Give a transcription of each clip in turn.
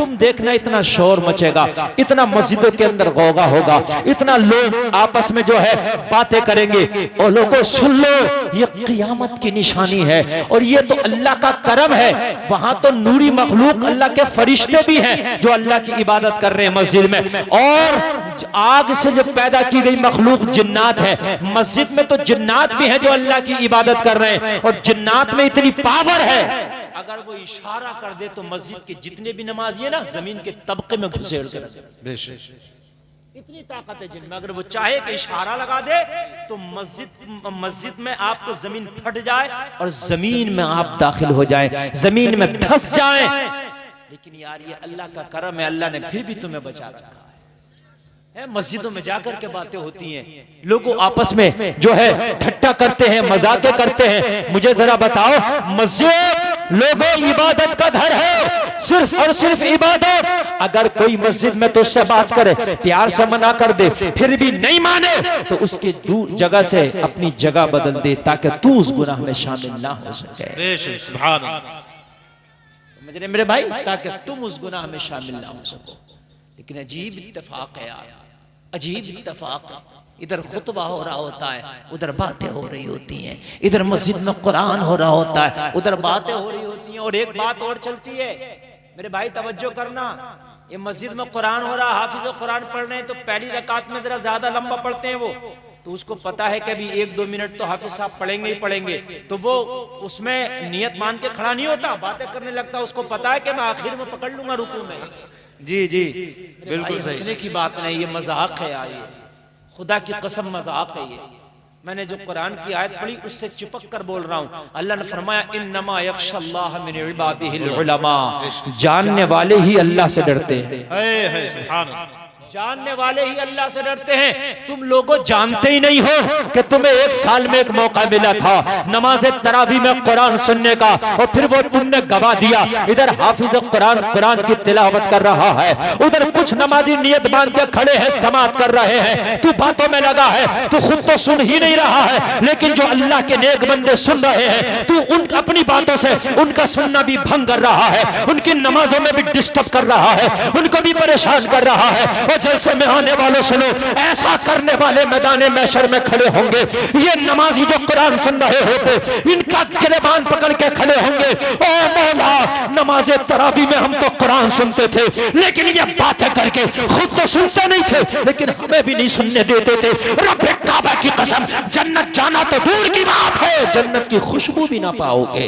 तुम देखना इतना शोर मचेगा, इतना मस्जिदों के अंदर गौगा होगा, इतना लोग आपस में जो है बातें करेंगे। और लोगों सुन लो, ये क़यामत की निशानी है और ये तो अल्लाह का करम है। वहां तो नूरी मखलूक अल्लाह के फरिश्ते भी हैं जो अल्लाह की इबादत कर रहे हैं मस्जिद में, और आग से जो पैदा की गई मखलूक जिन्नात है, मस्जिद में तो जिन्नात भी हैं जो अल्लाह की इबादत कर रहे हैं। और जिन्नात में इतनी पावर है, अगर वो इशारा कर दे तो मस्जिद के जितने भी नमाजी है ना, जमीन के तबके में घुसेड़ कर रख दे। इतनी ताकत है जिनमें, अगर वो चाहे कि इशारा लगा दे तो मस्जिद में आपको जमीन फट जाए और जमीन में आप दाखिल हो जाए, जमीन में धंस जाए। लेकिन यार ये अल्लाह का करम है, अल्लाह ने फिर भी तुम्हें बचा रखा है। मस्जिदों में जाकर के बातें होती हैं, लोगों आपस में जो है ठट्टा करते हैं, मजाके करते हैं। मुझे जरा बताओ, मस्जिद लोगों इबादत का घर है, सिर्फ और सिर्फ इबादत। अगर कोई मस्जिद में तो उससे बात करे, प्यार से मना कर दे, फिर भी नहीं माने तो उसकी दूर जगह से अपनी जगह बदल दे ताकि तू उस गुनाह में शामिल ना हो सके। सुभान अल्लाह। मेरे भाई, ताकि तुम उस गुनाह में शामिल ना हो सको। लेकिन अजीब इत्तेफाक है यार, अजीब इत्तेफाक है। इधर खुतबा हो रहा होता है, उधर बातें हो रही होती हैं, इधर मस्जिद में कुरान हो रहा होता है, उधर बातें हो रही होती हैं। और एक बात और चलती है मेरे भाई, तवज्जो करना, ये मस्जिद में कुरान हो रहा, हाफिज कुरान पढ़ रहे हैं तो पहली रकात में जरा ज्यादा लंबा पढ़ते हैं वो, तो उसको पता है कि अभी 1-2 मिनट तो हाफिज साहब पढ़ेंगे ही पढ़ेंगे, तो वो उसमें नियत मान के खड़ा नहीं होता, बातें करने लगता। उसको पता है कि मैं आखिर में पकड़ लूंगा रुकू में। जी जी बिल्कुल सही, हंसने की बात नहीं, ये मजाक है यार, ये खुदा की कसम मजाक है। ये मैंने जो कुरान की आयत पढ़ी उससे चिपक कर बोल रहा हूँ। अल्लाह ने फरमाया इन्नमा यख्शल्लाह मिन इबादिहिल उलमा, जानने वाले ही अल्लाह से डरते हैं। सुभान अल्लाह, जानने वाले ही अल्लाह से डरते हैं। तुम लोगों जानते ही नहीं हो कि तुम्हें 1 साल में एक मौका मिला था नमाज तरावी में कुरान सुनने का, और फिर वो तुमने गवा दिया। इधर हाफिज कुरान की तिलावत कर रहा है, उधर कुछ नमाजी नियत बांध के खड़े हैं, समात कर रहे हैं। तू बातों में लगा है, तू खुद तो सुन ही नहीं रहा है, लेकिन जो अल्लाह के नेक बंदे सुन रहे हैं, तू उन अपनी बातों से उनका सुनना भी भंग कर रहा है, उनकी नमाजों में भी डिस्टर्ब कर रहा है, उनको भी परेशान कर रहा है। और जलसे में आने वालों सुनो, ऐसा करने वाले मैदान महशर में खड़े होंगे। ये नमाजी जो कुरान सुन रहे होते, इनका गिरबान पकड़ के खड़े होंगे, ओ मौला नमाज तरावी में हम तो कुरान सुनते थे, लेकिन ये बातें करके खुद तो सुनते नहीं थे, लेकिन हमें भी नहीं सुनने देते थे। रब्बे काबा की कसम, जन्नत जाना तो दूर की बात है, जन्नत की खुशबू भी ना पाओगे।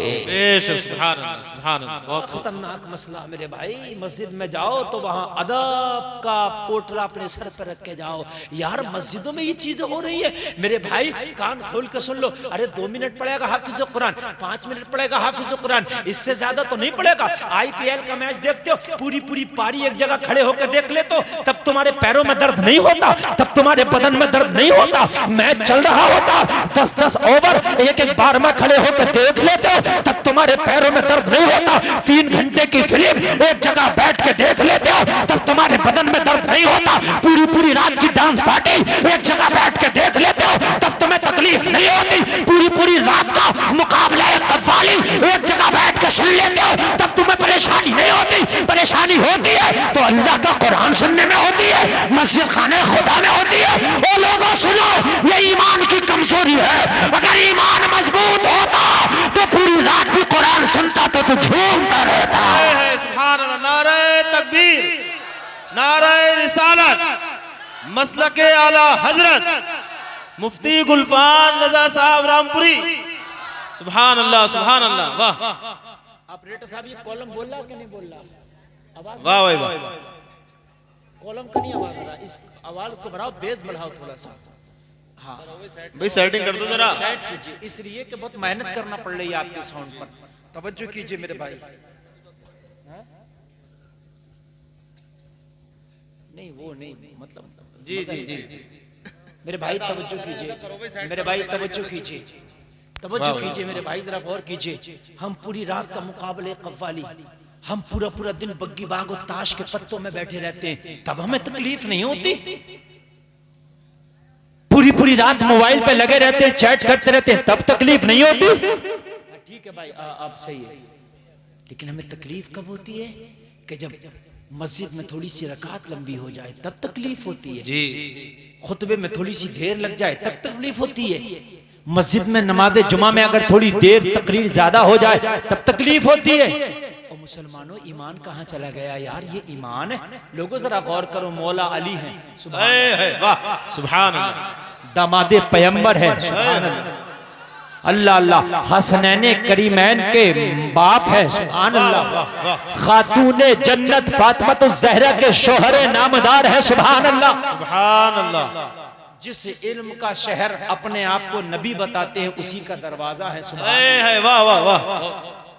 बहुत खतरनाक मसला मेरे भाई। मस्जिद में जाओ तो वहां अदब का पोटला अपने सर पर रख के जाओ। यार मस्जिदों में ये चीजें हो रही है मेरे भाई, कान खोल के सुन लो। अरे 2 मिनट पढ़ेगा हाफिज कुरान, 5 मिनट पढ़ेगा हाफिज कुरान, इससे ज्यादा तो नहीं पढ़ेगा। IPL का मैच देखते हो, पूरी पारी एक जगह खड़े होकर देख ले तो तब तुम्हारे पैरों में दर्द नहीं होता, तब तुम्हारे बदन में दर्द नहीं होता। मैच चल रहा होता, 10-10 ओवर एक बार में खड़े होकर देख लेते हो, तब तुम्हारे पैरों में दर्द नहीं होता। 3 घंटे की फिल्म एक जगह बैठ के देख लेते हो, तब तुम्हारे बदन में दर्द नहीं होता। पूरी रात की डांस पार्टी एक जगह बैठ के देख लेते हो, तब तुम्हें तकलीफ नहीं होती। पूरी रात का मुकाबला कव्वाली एक जगह बैठ के सुन लेते हो, तब तुम्हें परेशानी नहीं होती। परेशानी होती है तो अल्लाह का कुरान सुनने में होती है, मस्जिद खाने खुदा में होती है। ओ लोगों सुनो, ये ईमान की कमजोरी है। अगर ईमान मजबूत होता तो पूरी रात भी कुरान सुनता तो तू झूमता रहता। सुभान अल्लाह, नारे तकबीर, नारे रिसालत, मसलके आला हजरत मुफ्ती गुलफान रजा साहब रामपुरी। सुभान अल्लाह, सुभान अल्लाह। वाह ऑपरेटर साहब, ये कॉलम बोल रहा कि नहीं बोल रहा? आवाज वाह भाई वाह। कॉलम का नहीं आवाज आ रहा, इस आवाज को बढ़ाओ, बेस बढ़ाओ थोड़ा सा। हाँ भाई सेटिंग कर दो जरा, सेट कीजिए, इसलिए कि बहुत मेहनत करना पड़ रही है आपके साउंड पर। तवज्जो कीजिए मेरे भाई। नहीं वो नहीं, मतलब जी जी जी मेरे भाई तवज्जो कीजिए, मेरे भाई तवज्जो कीजिए, तवज्जो कीजिए मेरे भाई, जरा गौर कीजिए। हम पूरी रात का मुकाबले कव्वाली, हम पूरा दिन बग्गी बाग और ताश के पत्तों में बैठे रहते हैं, तब हमें तकलीफ नहीं होती। पूरी रात मोबाइल पे लगे रहते हैं, चैट करते रहते हैं, तब तकलीफ नहीं होती। ठीक है भाई, आप सही है, लेकिन हमें तकलीफ कब होती है कि जब मस्जिद में थोड़ी सी रकात लंबी हो जाए तब तकलीफ होती है, जी खुतबे में थोड़ी सी देर लग जाए तब तकलीफ होती है, मस्जिद में नमाज जुमा में अगर थोड़ी देर तकरीर ज्यादा हो जाए तब तकलीफ होती है। और मुसलमानों ईमान कहाँ चला गया यार, ये ईमान है। लोगों जरा गौर करो, मौला अली हैं, वाह सुभान अल्लाह, दामादे पैगंबर है, अल्लाह अल्लाह, हसनैने करीमैन के बाप है, सुभान अल्लाह, खातूने जन्नत फातिमा ज़हरा के शोहरे नामदार है, सुभान अल्लाह सुभान अल्लाह। जिस इल्म का शहर अपने आप को नबी बताते हैं उसी का दरवाजा है, सुभान है, वाह वाह वाह।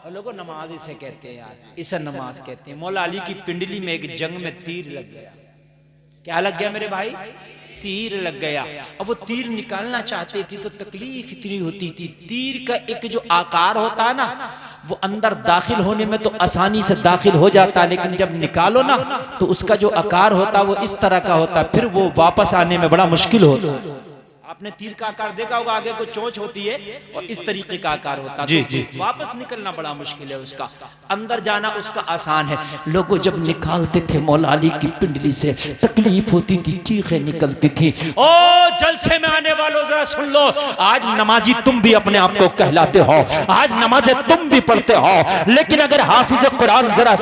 और लोगों नमाज इसे कहते हैं यार, इसे नमाज कहते हैं। मौला अली की पिंडली में एक जंग में तीर लग गया। क्या लग गया मेरे भाई? तीर लग गया। अब वो तीर निकालना चाहते थे तो तकलीफ इतनी होती थी। तीर का एक जो आकार होता है ना, वो अंदर दाखिल होने में तो आसानी से दाखिल हो जाता है, लेकिन जब निकालो ना तो उसका जो आकार होता है वो इस तरह का होता है, फिर वो वापस आने में बड़ा मुश्किल होता है। आपने तीर का आकार देखा होगा, आगे को चोंच होती है और इस तरीके का आकार होता है, तो वापस निकलना बड़ा मुश्किल है उसका, अंदर जाना उसका आसान है। लोगों जब निकालते थे मौला अली की पिंडली से तकलीफ होती थी, चीखें निकलती थी। ओ जलसे में आने वालों जरा सुन लो, आज नमाजी तुम भी अपने आप को कहलाते हो, आज नमाज़ें तुम भी पढ़ते हो, लेकिन अगर हाफिज कुरान जरा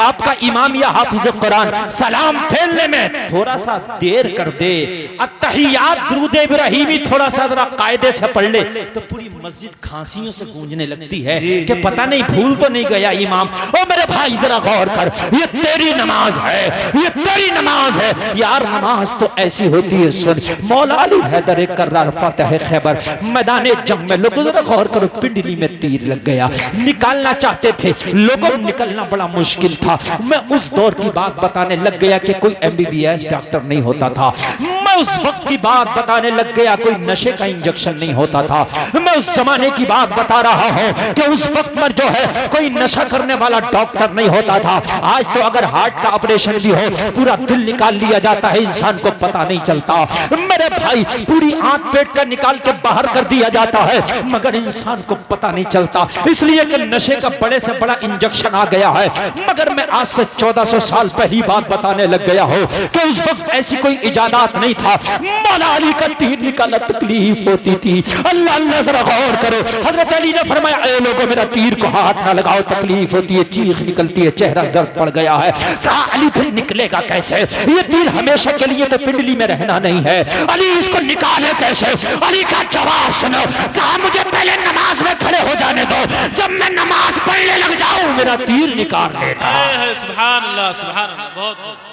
आपका इमाम या हाफिज कुरान सलाम फेरने में थोड़ा सा देर कर दे, अत्तहियात दुरूद इब्राहिमी थोड़ा सा जरा कायदे से पढ़ ले, तो पूरी मस्जिद खांसियों से गूंजने लगती है कि पता नहीं भूल तो नहीं गया इमाम। ओ मेरे भाई जरा गौर कर, ये तेरी नमाज है, ये तेरी नमाज है यार, नमाज तो ऐसी होती है। सुन, मौला अली हैदर कर्रार फातिह खैबर मैदान जंग में, लोगों जरा गौर करो, पिंडली में तीर लग गया, निकालना चाहते थे लोगों, निकलना बड़ा मुश्किल था। मैं उस दौर की बात बताने लग गया कि कोई MBBS डॉक्टर नहीं होता था, मैं उस वक्त की बात बताने लग गया कोई नशे का इंजेक्शन नहीं होता था, मैं उस जमाने की बात बता रहा हूं कि उस वक्त में जो है कोई नशा करने वाला डॉक्टर नहीं होता था। आज तो अगर हार्ट का ऑपरेशन भी हो, पूरा दिल निकाल लिया जाता है, इंसान को पता नहीं चलता। मेरे भाई पूरी आंत पेट का निकाल के बाहर कर दिया जाता है, मगर इंसान को पता नहीं चलता, इसलिए कि नशे का बड़े से बड़ा इंजेक्शन आ गया है। मगर मैं आज से 1400 साल पहली बात बताने लग गया हूं कि उस वक्त ऐसी कोई इजादात नहीं था। मौला अली का तीर निकाला तकलीफ होती थी। अल्लाह अल्लाह जरा गौर करो, हजरत अली ने फरमाया ए लोगों मेरा तीर को हाथ ना लगाओ, तकलीफ होती है, चीख निकलती है, चेहरा जर्द पड़ गया है। कहा अली फिर निकलेगा कैसे, ये तीर हमेशा के लिए तो पिंडली में रहना नहीं है, अली इसको निकाले कैसे? अली का जवाब सुनो, कहा मुझे पहले नमाज में खड़े हो जाने दो, जब मैं नमाज पढ़ने लग जाऊं मेरा तीर निकाल लेना। सुभान अल्लाह सुभान अल्लाह, बहुत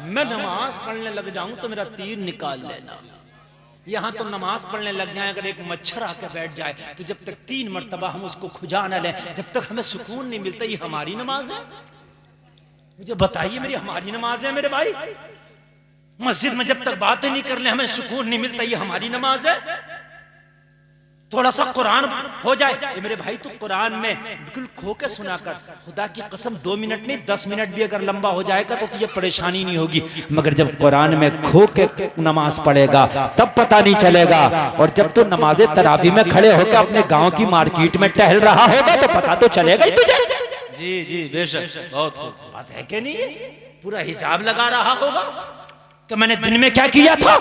मैं नमाज पढ़ने लग जाऊं तो मेरा तीर निकाल लेना। यहाँ तो नमाज पढ़ने लग जाए, अगर एक मच्छर आकर बैठ जाए तो जब तक 3 मरतबा हम उसको खुजा न लें, जब तक हमें सुकून नहीं मिलता। ये हमारी नमाज है? मुझे बताइए, मेरी हमारी नमाज है मेरे भाई? मस्जिद में जब तक बातें नहीं कर ले हमें सुकून नहीं मिलता, ये हमारी नमाज है? थोड़ा सा कुरान हो जाए, ये मेरे भाई तो कुरान में बिल्कुल खो के सुना कर, खुदा की कसम 2 मिनट नहीं 10 मिनट भी अगर लंबा हो जाएगा तो तुझे परेशानी नहीं होगी, मगर जब कुरान में खो के नमाज पढ़ेगा तब पता नहीं चलेगा। और जब तू नमाज तरावी में खड़े होकर अपने गांव की मार्केट में टहल रहा होगा तो पता तो चलेगा ही तुझे। जी जी बेशक, बहुत बात है कि नहीं? पूरा हिसाब लगा रहा होगा कि मैंने दिन में क्या किया था,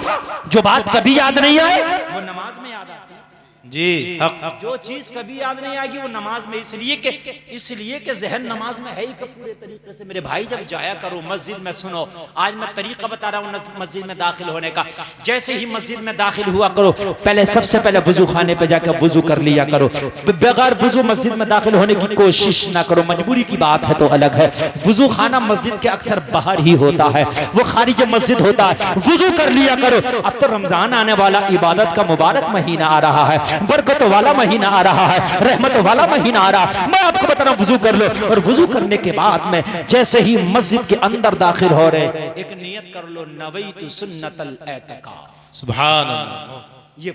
जो बात कभी याद नहीं आए वो नमाज में याद आती है। जी हक। जो चीज कभी याद नहीं आएगी वो नमाज में, इसलिए कि जहन नमाज में है ही का पूरे तरीके से। मेरे भाई जब जाया करो मस्जिद में, सुनो आज मैं तरीका बता रहा हूँ मस्जिद में दाखिल होने का। जैसे ही मस्जिद में दाखिल हुआ करो, पहले सबसे पहले वजू खाने पे जाकर वजू कर लिया करो। बगैर वजू मस्जिद में दाखिल होने की कोशिश ना करो, मजबूरी की बात है तो अलग है। वजू खाना मस्जिद के अक्सर बाहर ही होता है, वो खारिज मस्जिद होता है, वजू कर लिया करो। अब तो रमजान आने वाला, इबादत का मुबारक महीना आ रहा है, बरकत वाला महीना आ रहा है, रहमत वाला महीना आ रहा है। मैं आपको बता रहा हूं वजू कर लो, और वजू करने के बाद में जैसे ही मस्जिद के अंदर दाखिल हो रहे, एक नियत कर लो, नवैतु सुन्नतल एतकाफ। सुभान अल्लाह। ये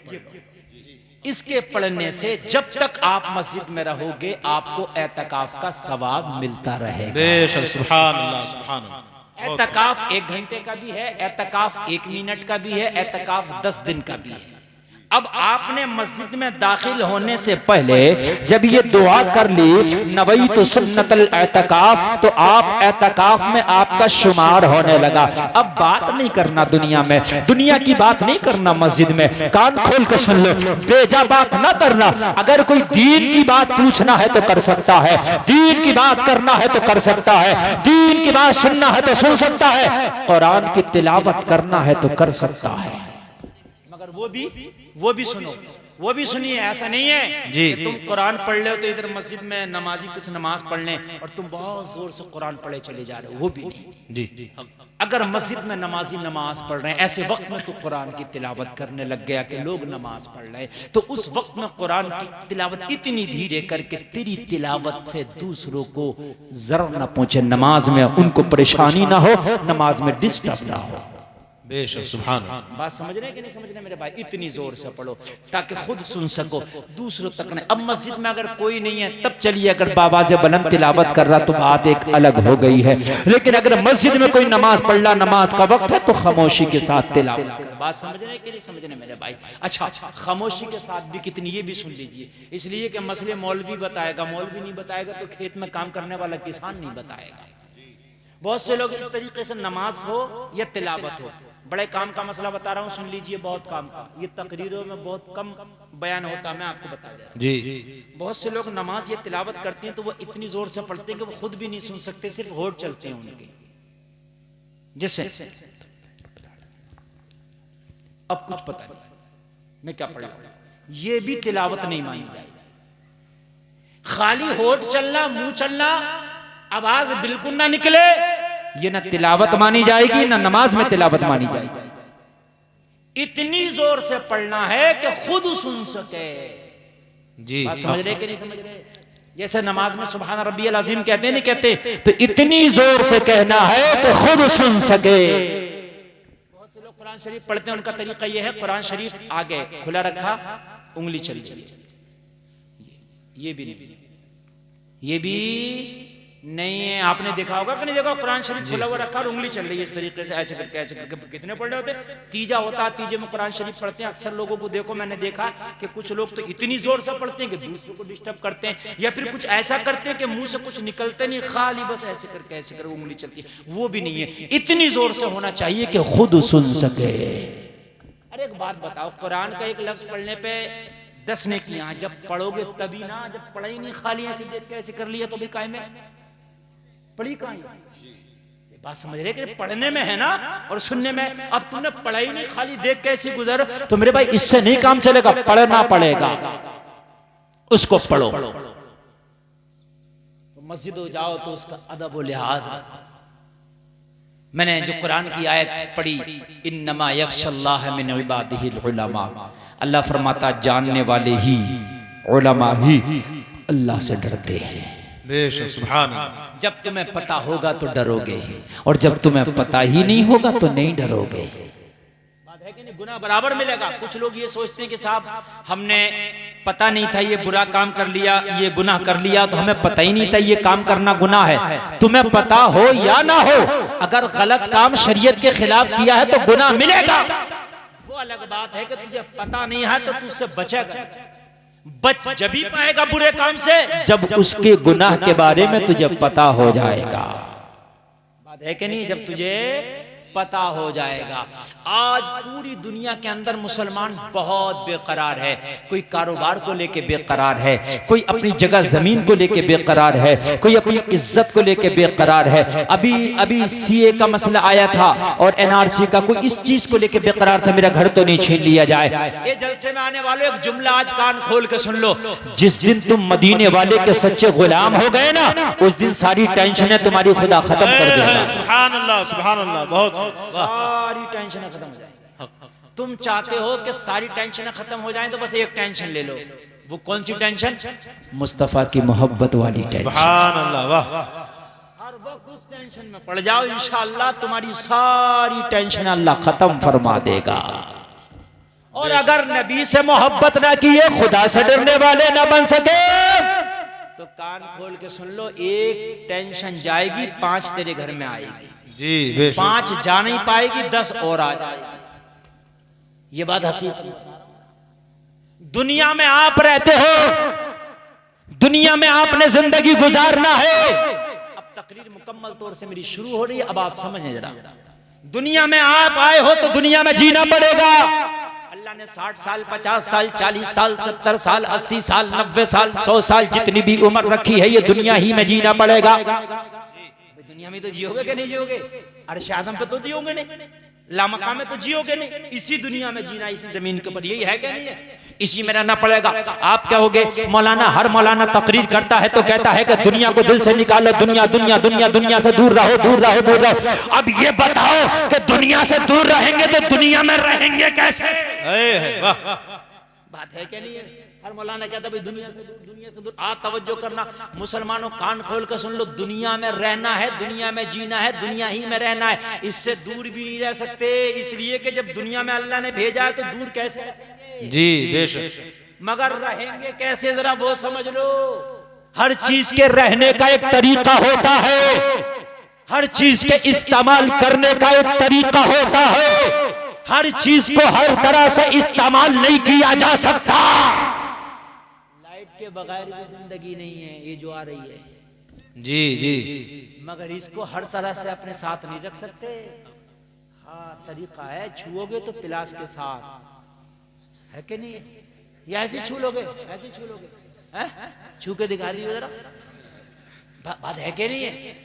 इसके पढ़ने से जब तक आप मस्जिद में रहोगे आपको एतकाफ का सवाब मिलता रहेगा। बेशक, सुभान अल्लाह सुभान अल्लाह। एतकाफ 1 घंटे का भी है, एतकाफ 1 मिनट का भी है, एतकाफ 10 दिन का भी है। अब आपने मस्जिद में दाखिल होने से पहले जब ये दुआ कर ली नवई तो सुन्नतल एतकाफ, तो आप एतकाफ में आपका शुमार होने लगा। अब बात नहीं करना दुनिया में, दुनिया की बात नहीं करना मस्जिद में, कान खोल कर सुन लो, बेजा बात ना करना। अगर कोई दीन की बात पूछना है तो कर सकता है, दीन की बात करना है तो कर सकता है, दीन की बात सुनना है तो सुन सकता है, कुरान की तिलावत करना है तो कर सकता है, मगर वो भी सुनो, वो भी सुनिए। ऐसा नहीं है जी कि तुम कुरान पढ़ ले हो तो इधर मस्जिद में नमाजी कुछ नमाज पढ़ लें और तुम बहुत जोर से कुरान पढ़े चले जा रहे हो, वो भी नहीं। जी अगर मस्जिद में नमाजी नमाज पढ़ रहे हैं, ऐसे वक्त में तो कुरान की तिलावत करने लग गया कि लोग नमाज पढ़ रहे हैं, तो उस वक्त में कुरान की तिलावत इतनी धीरे करके तेरी तिलावत से दूसरों को जर न पहुंचे, नमाज में उनको परेशानी ना हो, नमाज में डिस्टर्ब ना हो। बेशक सुभान अल्लाह। बात समझ रहे हैं कि नहीं समझ रहे मेरे भाई? इतनी जोर से पढ़ो ताकि खुद सुन सको, दूसरों तक नहीं। अब मस्जिद में अगर कोई नहीं है तब चलिए, अगर बाबा से बुलंद तिलावत कर रहा तो बात एक अलग हो गई है, लेकिन अगर मस्जिद में कोई नमाज पढ़ रहा, नमाज का वक्त है, तो खामोशी के साथ तिलावत कर। बात समझ रहे हैं कि नहीं समझ रहे मेरे भाई? अच्छा, खामोशी के साथ भी कितनी, ये भी सुन लीजिए, इसलिए कि मसले मौलवी बताएगा, मौलवी नहीं बताएगा तो खेत में काम करने वाला किसान नहीं बताएगा। बहुत से लोग इस तरीके से नमाज हो या तिलावत हो, बड़े काम का मसला बता रहा हूँ, सुन लीजिए, बहुत काम का, ये तकरीरों में बहुत कम बयान होता है, मैं आपको बता दे रहा हूं। जी बहुत से लोग नमाज या तिलावत करते हैं तो वो इतनी जोर से पढ़ते हैं कि वो खुद भी नहीं सुन सकते, सिर्फ होठ चलते हैं उनके। जैसे अब कुछ पता नहीं मैं क्या पढ़ रहा हूं, ये भी तिलावत नहीं मानी जाएगी। खाली होठ चलना, मुंह चलना, आवाज बिल्कुल ना निकले, ये ना तिलावत मानी जाएगी, ना नमाज में तिलावत मानी जाएगी। इतनी जोर से पढ़ना है कि खुद सुन सके। जी बात समझ रहे कि नहीं समझ रहे? जैसे नमाज में सुभान रब्बियल अज़ीम कहते नहीं कहते, तो इतनी जोर से कहना है कि खुद सुन सके। बहुत से लोग कुरान शरीफ पढ़ते हैं, उनका तरीका यह है, कुरान शरीफ आगे खुला रखा, उंगली चल रही है, ये भी नहीं, ये भी नहीं है। आपने देखा होगा कि नहीं देखा, कुरान शरीफ खुला हुआ रखा और उंगली चल रही है इस तरीके से, ऐसे करके कितने पढ़ रहे होते? तीजा होता है, तीजे में कुरान शरीफ पढ़ते हैं। अक्सर लोगों को देखो, मैंने देखा कि कुछ लोग तो इतनी जोर से पढ़ते हैं कि दूसरों को डिस्टर्ब करते हैं, या फिर कुछ ऐसा करते हैं कि मुंह से कुछ निकलते नहीं, खाली बस ऐसे करके ऐसे करके उंगली चलती है, वो भी नहीं है। इतनी जोर से होना चाहिए कि खुद सुन सके। अरे एक बात बताओ, कुरान का एक लफ्ज पढ़ने पे 10 नेकियां, जब पढ़ोगे तभी ना, जब पढ़ा ही नहीं, खाली ऐसे देख के ऐसे कर लिया तो भी कायम है, पढ़ी कहां? बात समझ रहे कि पढ़ने में है ना और सुनने में। अब तुमने पढ़ा ही नहीं, खाली देख कैसी गुजर, तो मेरे भाई इससे नहीं काम चलेगा, पढ़ना पड़ेगा, उसको पढ़ो। तो मस्जिद हो जाओ तो उसका अदब व लिहाज रखो। मैंने जो कुरान की आयत पढ़ी, इन्नमा यख्शल्लाह मिन इबादिहिल उलमा, अल्लाह फरमाता जानने वाले ही, उलमा ही अल्लाह से डरते हैं। बेशक सुभान अल्लाह। जब तुम्हें पता होगा तो डरोगे, और जब तुम्हें पता ही नहीं होगा तो नहीं डरोगे। बात है कि नहीं? गुनाह बराबर मिलेगा। कुछ लोग ये सोचते हैं कि साहब हमने पता नहीं था, ये बुरा काम कर लिया, ये गुनाह कर लिया, तो हमें पता ही नहीं था ये काम करना गुनाह है। तुम्हें पता हो या ना हो, अगर गलत काम शरीयत के खिलाफ किया है तो गुनाह मिलेगा। वो अलग बात है कि तुझे पता नहीं है तो तुझसे बचेगा। बच जब ही पाएगा बुरे काम से जब उसके गुनाह के बारे में तुझे पता हो जाएगा। बात है कि नहीं? जब तुझे पता हो जाएगा। आज पूरी दुनिया के अंदर मुसलमान बहुत बेकरार है। कोई कारोबार को लेके बेकरार है, कोई अपनी जगह जमीन को लेके बेकरार है, कोई अपनी इज्जत को लेके बेकरार है। अभी सीए का मसला आया था और एनआरसी का, कोई इस चीज को लेके बेकरार था, मेरा घर तो नहीं छीन लिया जाए। ये जलसे में आने वालों एक जुमला आज कान खोल के सुन लो, जिस दिन तुम मदीने वाले के सच्चे गुलाम हो गए ना, उस दिन सारी टेंशनें तुम्हारी खुदा खत्म कर देगा। सुभान अल्लाह, सुभान अल्लाह। बहुत सारी टेंशनें खत्म हो जाएंगी। तुम चाहते हो कि सारी टेंशनें खत्म हो जाएं, तो बस एक टेंशन ले लो। वो कौन सी टेंशन? मुस्तफा की मोहब्बत वाली टेंशन। सुभान अल्लाह, वाह। हर वक्त उस टेंशन में पड़ जाओ, इंशाअल्लाह तुम्हारी सारी टेंशन अल्लाह खत्म फरमा देगा। और अगर नबी से मोहब्बत ना किए, खुदा से डरने वाले ना बन सके, तो कान खोल के सुन लो, एक टेंशन जाएगी, 5 तेरे घर में आएगी। जी बेशक। 5 जा नहीं पाएगी, 10 और आ जाएगी। ये बात हकीकत। दुनिया में आप रहते हो, दुनिया में आपने जिंदगी गुजारना है। अब तकरीर मुकम्मल तौर से मेरी शुरू हो रही है, अब आप समझें जरा। दुनिया में आप आए हो तो दुनिया में जीना पड़ेगा। अल्लाह ने 60 साल, 50 साल, 40 साल, 70 साल, 80 साल, 90 साल, 100 साल जितनी भी उम्र रखी है, ये दुनिया ही में जीना पड़ेगा। दुनिया में तो जियोगे कि नहीं जियोगे? अर्श आदम पे तो जियोगे नहीं, लामका में तो जियोगे नहीं। इसी दुनिया में जीना, इसी जमीन के ऊपर, यही है क्या नहीं है? इसी में रहना पड़ेगा। आप क्या होगे? मौलाना, हर मौलाना तकरीर करता है तो कहता है कि दुनिया को दिल से निकालो, दुनिया दुनिया दुनिया दुनिया से दूर रहो, दूर रहो, दूर रहो। अब ये बताओ कि दुनिया से दूर रहेंगे तो दुनिया में रहेंगे कैसे? बात है क्या नहीं है? हर मौलाना कहता भाई दुनिया से दूर, दुनिया से दूर। आप तवज्जो करना मुसलमानों, कान खोल कर सुन लो। दुनिया में रहना है, दुनिया में जीना है, दुनिया ही में रहना है। इससे दूर भी नहीं रह सकते, इसलिए कि जब दुनिया में अल्लाह ने भेजा है तो दूर कैसे रह सकते? जी बेशक। मगर रहेंगे कैसे, जरा वो समझ लो। हर चीज के रहने का एक तरीका होता है, हर चीज के इस्तेमाल करने का एक तरीका होता है। हर चीज को हर तरह से इस्तेमाल नहीं किया जा सकता। लाइट के बगैर भी जिंदगी नहीं है, ये जो आ रही है। जी जी। मगर इसको हर तरह से अपने साथ नहीं रख सकते। हाँ, तरीका है। छुओगे तो पिलास के साथ, है कि नहीं? या ऐसे छू लोगे, ऐसे छू लोगे, छू के दिखा दीजिए जरा। बात है कि नहीं है?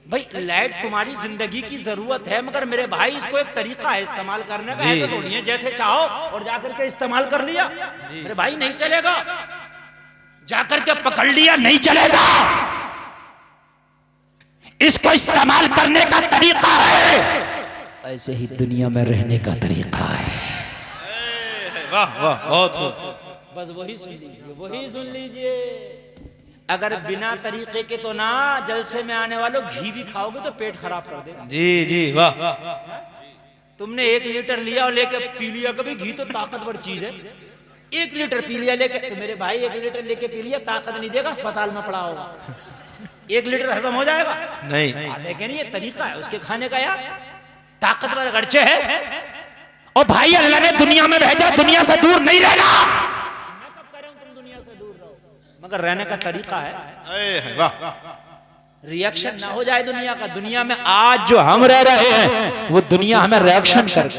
भाई लाइट तुम्हारी जिंदगी की जरूरत है, मगर मेरे भाई इसको एक तरीका है इस्तेमाल करने का। ऐसे थोड़ी है जैसे चाहो और जाकर के इस्तेमाल कर लिया। मेरे भाई नहीं चलेगा, जाकर के पकड़ लिया नहीं चलेगा। इसको इस्तेमाल करने का तरीका है, ऐसे ही दुनिया में रहने का तरीका है। वाह वाह, बहुत। बस वही सुन लीजिए, वही सुन लीजिए। अगर बिना तरीके के तो ना, जलसे में आने वालों घी भी खाओगे तो पेट खराब कर देगा। जी जी वाह। तुमने 1 लीटर लिया और लेके पी लिया, कभी घी तो ताकतवर चीज है। 1 लीटर पी लिया लेके, तो मेरे भाई 1 लीटर लेके पी लिया, ताकत नहीं देगा, अस्पताल में पड़ा होगा। 1 लीटर हजम हो जाएगा? नहीं। देखे नहीं, ये तरीका है उसके खाने का यार। ताकतवर गर्चे है। और भाई अल्लाह ने दुनिया में भेजा, दुनिया से दूर नहीं रहना। मैं कब कह रहा हूं तुम दुनिया से दूर रहो, मगर रहने का तरीका है। वाह। रिएक्शन ना हो जाए दुनिया का। दुनिया में आज जो हम रह रहे हैं वो दुनिया हमें रिएक्शन कर,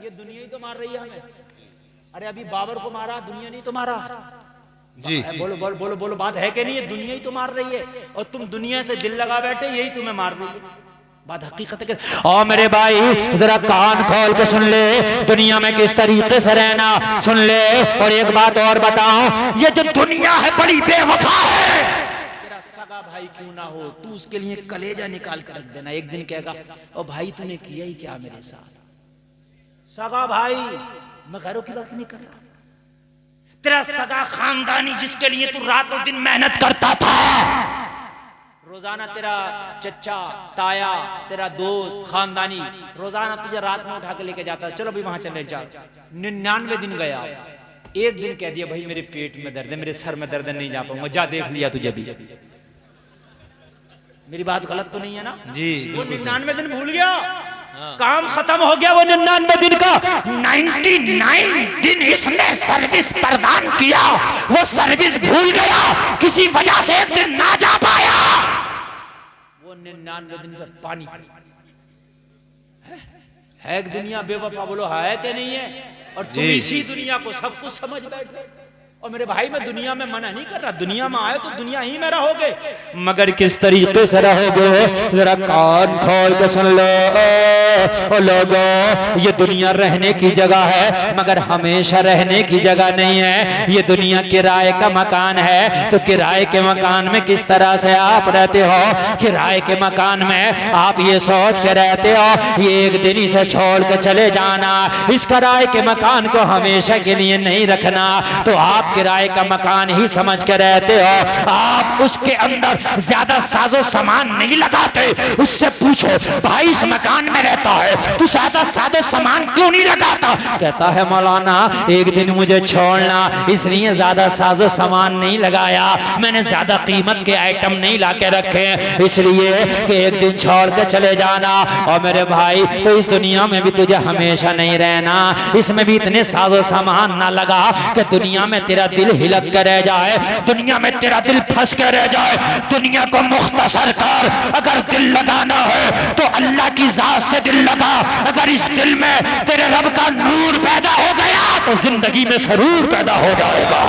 ये दुनिया ही तो मार रही है हमें। अरे अभी बाबर को मारा, दुनिया नहीं तो मारा। जी बोलो बोलो बोलो बोलो, बात है कि नहीं? दुनिया ही तो मार रही है, और तुम दुनिया से दिल लगा बैठे, यही तुम्हें मार रही है। बात हकीकत है। और मेरे भाई जरा कान खोल के सुन ले, दुनिया में किस तरीके से रहना सुन ले। और एक बात और बताओ, ये जो दुनिया है बड़ी बेवफा है। तेरा सगा भाई क्यों ना हो, तू उसके लिए कलेजा निकाल कर रख देना। एक दिन कहेगा, ओ भाई तूने किया ही क्या मेरे साथ? सगा भाई, मैं घरों की बात नहीं कर रहा। तेरा सगा खानदानी जिसके लिए तू रातों दिन मेहनत करता था, रोजाना तेरा चचा, ताया, तेरा दोस्त, खानदानी रोजाना तुझे रात में उठा के लेके जाता, चलो भाई वहां चले जा। 99 दिन गया, एक दिन कह दिया भाई मेरे पेट में दर्द है, मेरे सर में दर्द है, नहीं जा पाऊंगा, जा देख लिया तुझे भी। मेरी बात गलत तो नहीं है ना? जी। वो 99 दिन भूल गया, काम खत्म हो गया। वो 99 दिन का 99 दिन इसने सर्विस प्रदान किया, वो सर्विस भूल गया, किसी वजह से एक दिन ना जा पाया। वो 99 दिन पर पानी है। एक दुनिया बेवफा, बोलो है कि नहीं है? और तुम इसी दुनिया को सब कुछ समझ बैठे। और मेरे भाई मैं दुनिया में मना नहीं कर रहा, दुनिया में आए तो दुनिया ही में रहोगे, मगर किस तरीके से रहोगे जरा कान खोल के सुन लो। ओ लोगों, ये दुनिया रहने की जगह है, मगर हमेशा रहने की जगह नहीं है। ये दुनिया किराए का मकान है, तो किराए के मकान में किस तरह से आप रहते हो? किराए के मकान में आप ये सोच के रहते हो ये एक दिन इसे छोड़ के चले जाना, इस किराए के मकान को हमेशा के लिए नहीं रखना। तो आप किराए का मकान ही समझ के रहते हो, आप उसके अंदर ज्यादा साजो सामान नहीं लगाते। उससे पूछो भाई इस मकान में रहता है, तू ज्यादा साजो सामान क्यों नहीं लगाता? कहता है मौलाना एक दिन मुझे छोड़ना, इसलिए ज्यादा साजो सामान नहीं लगाया, मैंने ज्यादा कीमत के आइटम नहीं लाके रखे, इसलिए कि एक दिन छोड़ के चले जाना। और मेरे भाई तो इस दुनिया में भी तुझे हमेशा नहीं रहना, इसमें भी इतने साजो सामान ना लगा कि दुनिया में तेरा दिल हिलक कर रह जाए, दुनिया में तेरा दिल फंस कर रह जाए। दुनिया को मुख्तसर कर, अगर दिल लगाना है तो अल्लाह की जात से दिल लगा। अगर इस दिल में तेरे रब का नूर पैदा हो गया तो जिंदगी में सरूर पैदा हो जाएगा।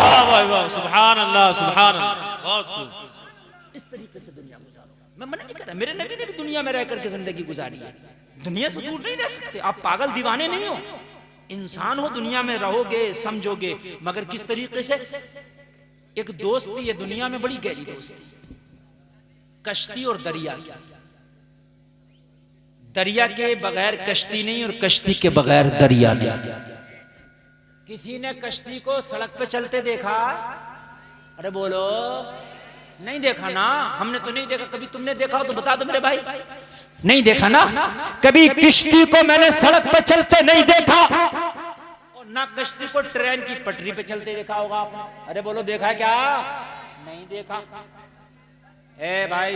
सुभान अल्लाह, सुभान अल्लाह, बहुत खूब। इस तरीके से दुनिया गुजारो। मैं मना नहीं कर रहा, मेरे नबी ने भी दुनिया में रह करके जिंदगी गुजारी है, दुनिया से दूर नहीं रह सकते। आप पागल दीवाने नहीं हो, इंसान हो, दुनिया में रहोगे, समझोगे, मगर किस तरीके से। एक दोस्ती है दुनिया में, बड़ी गहरी दोस्ती, कश्ती और दरिया की। दरिया के बगैर कश्ती नहीं और कश्ती के बगैर दरिया नहीं। किसी ने कश्ती को सड़क पे चलते देखा? अरे बोलो, नहीं देखा ना, हमने तो नहीं देखा। कभी तुमने देखा हो तो बता दो मेरे भाई। नहीं देखा ना, कभी किश्ती को मैंने सड़क पे चलते नहीं देखा, और ना कश्ती को ट्रेन की पटरी पे चलते देखा होगा आपने। अरे बोलो, देखा क्या? नहीं देखा। ए भाई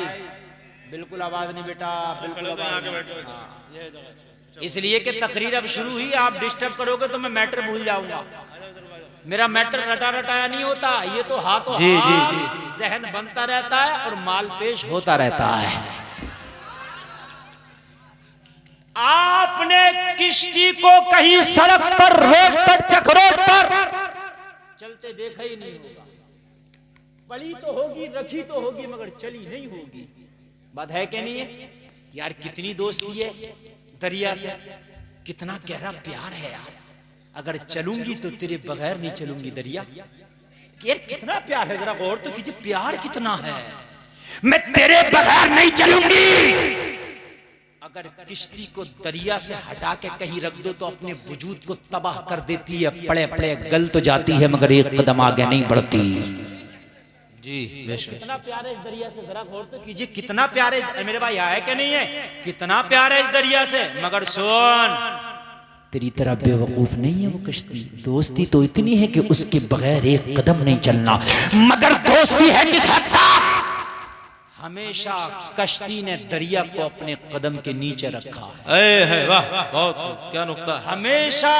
बिल्कुल आवाज नहीं बेटा, बिल्कुल आवाज नहीं। हाँ। इसलिए कि तकरीर अब शुरू हुई, आप डिस्टर्ब करोगे तो मैं मैटर भूल जाऊंगा। मेरा मैटर रटा रटाया नहीं होता, ये तो हाथों हाथ जहन बनता रहता है और माल पेश होता रहता है। आपने किश्ती को कहीं सड़क पर, रोड पर, चक्रोट पर चलते देखा ही नहीं होगा। पड़ी तो होगी, रखी तो होगी, मगर चली नहीं होगी। बात है कि नहीं है यार? कितनी दोस्ती है दरिया से, कितना गहरा प्यार है यार। अगर चलूंगी तो तेरे बगैर नहीं चलूंगी दरिया। यार कितना प्यार है, जरा गौर तो कीजिए, प्यार कितना है। मैं तेरे बगैर नहीं चलूंगी। अगर किश्ती को दरिया से हटा के कहीं रख दो तो अपने वजूद को तबाह कर देती है, पड़े पड़े गल तो जाती है मगर एक कदम आगे नहीं बढ़ती। जी बेशक। कितना प्यार है इस दरिया से, जरा गौर तो कीजिए, कितना प्यार है मेरे भाई, है कि नहीं है? कितना प्यार है इस दरिया से। मगर सुन, तेरी तरह बेवकूफ नहीं है वो कश्ती। दोस्ती तो इतनी है कि उसके बगैर एक कदम नहीं चलना, मगर दोस्ती है किस हद तक? हमेशा कश्ती ने दरिया को अपने कदम के नीचे रखा है। वाह, बहुत खूब, क्या नुक्ता है। हमेशा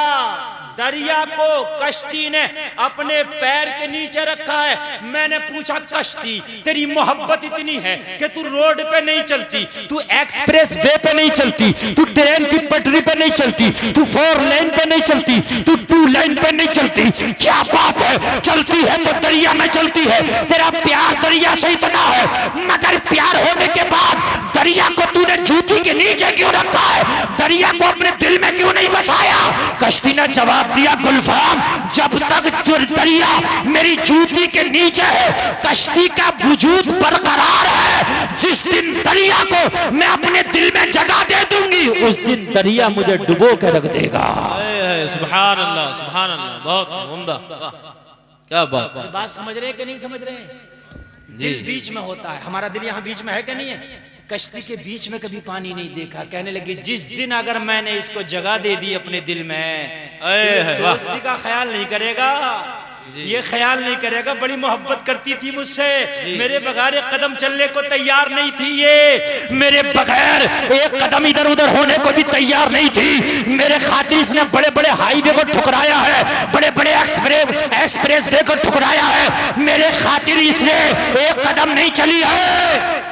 दरिया को कश्ती ने अपने पैर के नीचे रखा है। मैंने पूछा, कश्ती तेरी मोहब्बत इतनी है कि तू रोड पे नहीं चलती, तू एक्सप्रेस वे पे नहीं चलती, तू ट्रेन की पटरी पे नहीं चलती, तू 4 लाइन पे नहीं चलती, तू 2 लाइन पे नहीं चलती, क्या बात है? चलती है तो दरिया में चलती है। तेरा प्यार दरिया से ही बना है, मगर प्यार होने के बाद दरिया को तूने जूती के नीचे क्यों रखा है? दरिया को अपने दिल में क्यों नहीं बसाया? कश्ती ने जवाब दिया, गुलफाम, जब तक दरिया मेरी जूती के नीचे है, कश्ती का वजूद बरकरार है। जिस दिन दरिया को मैं अपने दिल में जगह दे दूंगी, उस दिन दरिया मुझे डुबो के रख देगा। सुभान अल्लाह, सुभान अल्लाह, बहुत उम्दा, क्या बात समझ रहे हैं कि नहीं समझ रहे हैं? दिल बीच में होता है, हमारा दिल यहाँ बीच में है कि नहीं है? कश्ती के बीच में कभी पानी नहीं देखा। कहने लगे, जिस दिन अगर मैंने इसको जगह दे दी अपने दिल में, दोस्ती का ख्याल नहीं करेगा, ये ख्याल नहीं करेगा। बड़ी मोहब्बत करती थी मुझसे, मेरे बगैर एक कदम चलने को तैयार नहीं थी। ये मेरे बगैर एक कदम इधर उधर होने को भी तैयार नहीं थी। मेरे खातिर इसने बड़े बड़े हाईवे को ठुकराया है, बड़े बड़े एक्सप्रेस वे को ठुकराया है। मेरे खातिर इसने एक कदम नहीं चली है।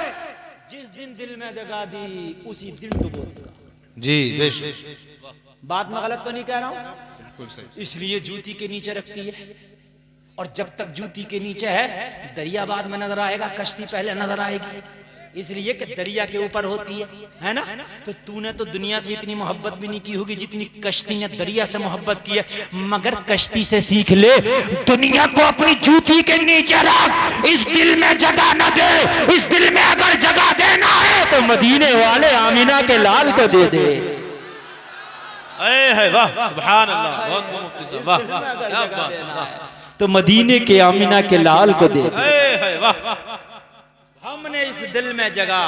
जिस दिन दिल में जगह दी, उसी दिन डुबो देगा। जी बेशक। बात मैं गलत तो नहीं कह रहा हूं? बिल्कुल सही। इसलिए जूती के नीचे रखती है, और जब तक जूती के नीचे है, दरिया बाद में नजर आएगा, कश्ती पहले नजर आएगी। इसलिए कि दरिया के ऊपर होती है ना? तो तूने तो दुनिया से इतनी मोहब्बत भी नहीं की होगी जितनी कश्ती ने दरिया से मोहब्बत की है। मगर कश्ती से सीख ले, दुनिया को अपनी जूती के नीचे रख, इस दिल में जगह न दे। इस दिल में अगर जगह देना है तो मदीने वाले आमीना के लाल को दे दे। वाह, सुभान अल्लाह, बहुत मुफ्ती साहब, वाह, क्या बात। तो मदीने के आमिना के लाल को देख। वाह, हमने इस दिल में जगह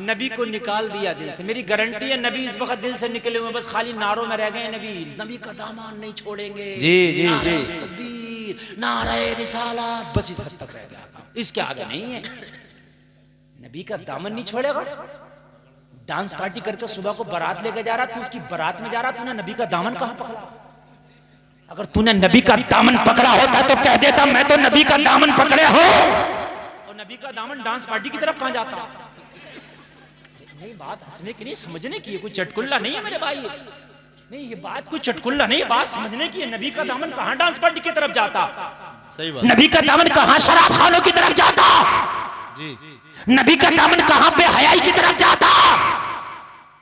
नबी को निकाल दिया दिल से। मेरी गारंटी है नबी इस वक्त दिल से निकले हुए, बस खाली नारों में रह गए। नबी का दामन नहीं छोड़ेंगे। जी जी जी, तकबीर, नारे रिसालत, बस इस हद तक रह गया, इसके आगे नहीं है। नबी का दामन नहीं छोड़ेगा। डांस पार्टी करके सुबह को बारात लेके जा रहा, तू उसकी बारात में जा रहा, तूने नबी का दामन कहां पकड़ा? अगर तूने नबी का दामन पकड़ा होता तो कह देता मैं तो नबी का दामन पकड़े हो। और नबी का दामन डांस पार्टी की तरफ कहां जाता? नहीं, बात हंसने की नहीं, समझने की है। कोई चटकुल्ला नहीं है मेरे भाई, नहीं ये बात कोई चटकुल्ला नहीं, बात समझने की है। नबी का दामन कहां डांस पार्टी की तरफ जाता? सही बात। नबी का दामन कहां शराब खानों की तरफ जाता? जी, नबी का दामन कहां बेहयाई की तरफ जाता?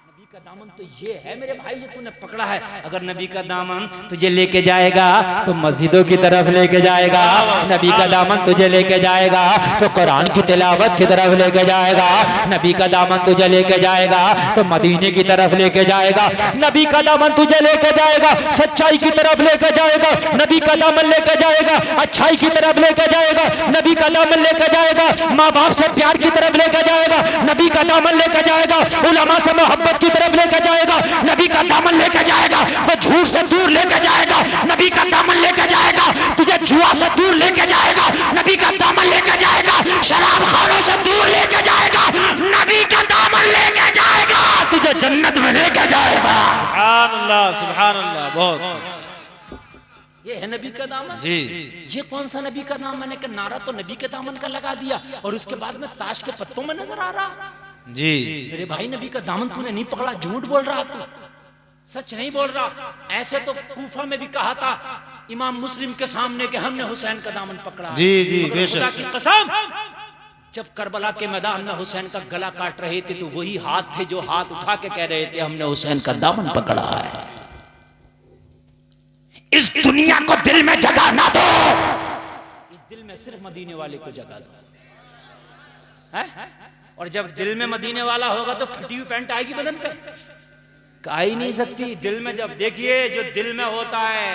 नबी का दामन तो ये है मेरे भाई, ये तूने पकड़ा है। अगर नबी का दामन तुझे लेके जाएगा तो मस्जिदों की तरफ लेके जाएगा। नबी का दामन तुझे लेके जाएगा तो कुरान की तिलावत की तरफ लेके जाएगा। नबी का दामन तुझे लेके जाएगा तो मदीने की तरफ लेके जाएगा। नबी का दामन तुझे लेके जाएगा सच्चाई की तरफ लेके जाएगा। नबी का दामन लेके जाएगा अच्छाई की तरफ लेके जाएगा। नबी का दामन लेके जाएगा माँ बाप से प्यार की तरफ लेके जाएगा। नबी का दामन लेके जाएगा उलमा से मोहब्बत की तरफ लेके जाएगा। नबी का दामन लेके जाएगा वो झूठ से दूर लेके जाएगा। नबी का दामन लेके जाएगा तुझे जुआ से दूर लेके जाएगा। नबी का दामन लेके जाएगा शराब खानों से दूर लेके जाएगा। नबी का दामन लेके जाएगा तुझे जन्नत में लेके जाएगा। सुभान अल्लाह, सुभान अल्लाह। बहुत, ये है नबी का दामन जी। ये कौन सा नबी का दामन है कि नारा तो नबी के दामन का लगा दिया और उसके बाद में ताश के पत्तों में नजर आ रहा। जी मेरे भाई नबी का दामन तूने नहीं पकड़ा, झूठ बोल रहा तू, सच नहीं बोल रहा। ऐसे तो कूफा में भी कहा था इमाम मुस्लिम के सामने कि हमने हुसैन का दामन पकड़ा। जी जी, खुदा की कसम, जब करबला के मैदान में हुसैन का गला काट रहे थे तो वही हाथ थे जो हाथ उठा के कह रहे थे हमने हुसैन का दामन पकड़ा है। इस दुनिया को दिल में जगह ना दो, इस दिल में सिर्फ मदीने वाले को जगह दो है? और जब दिल में मदीने वाला होगा तो फटी हुई पैंट आएगी बदन पे? आ ही नहीं सकती। दिल में जब देखिए जो दिल में होता है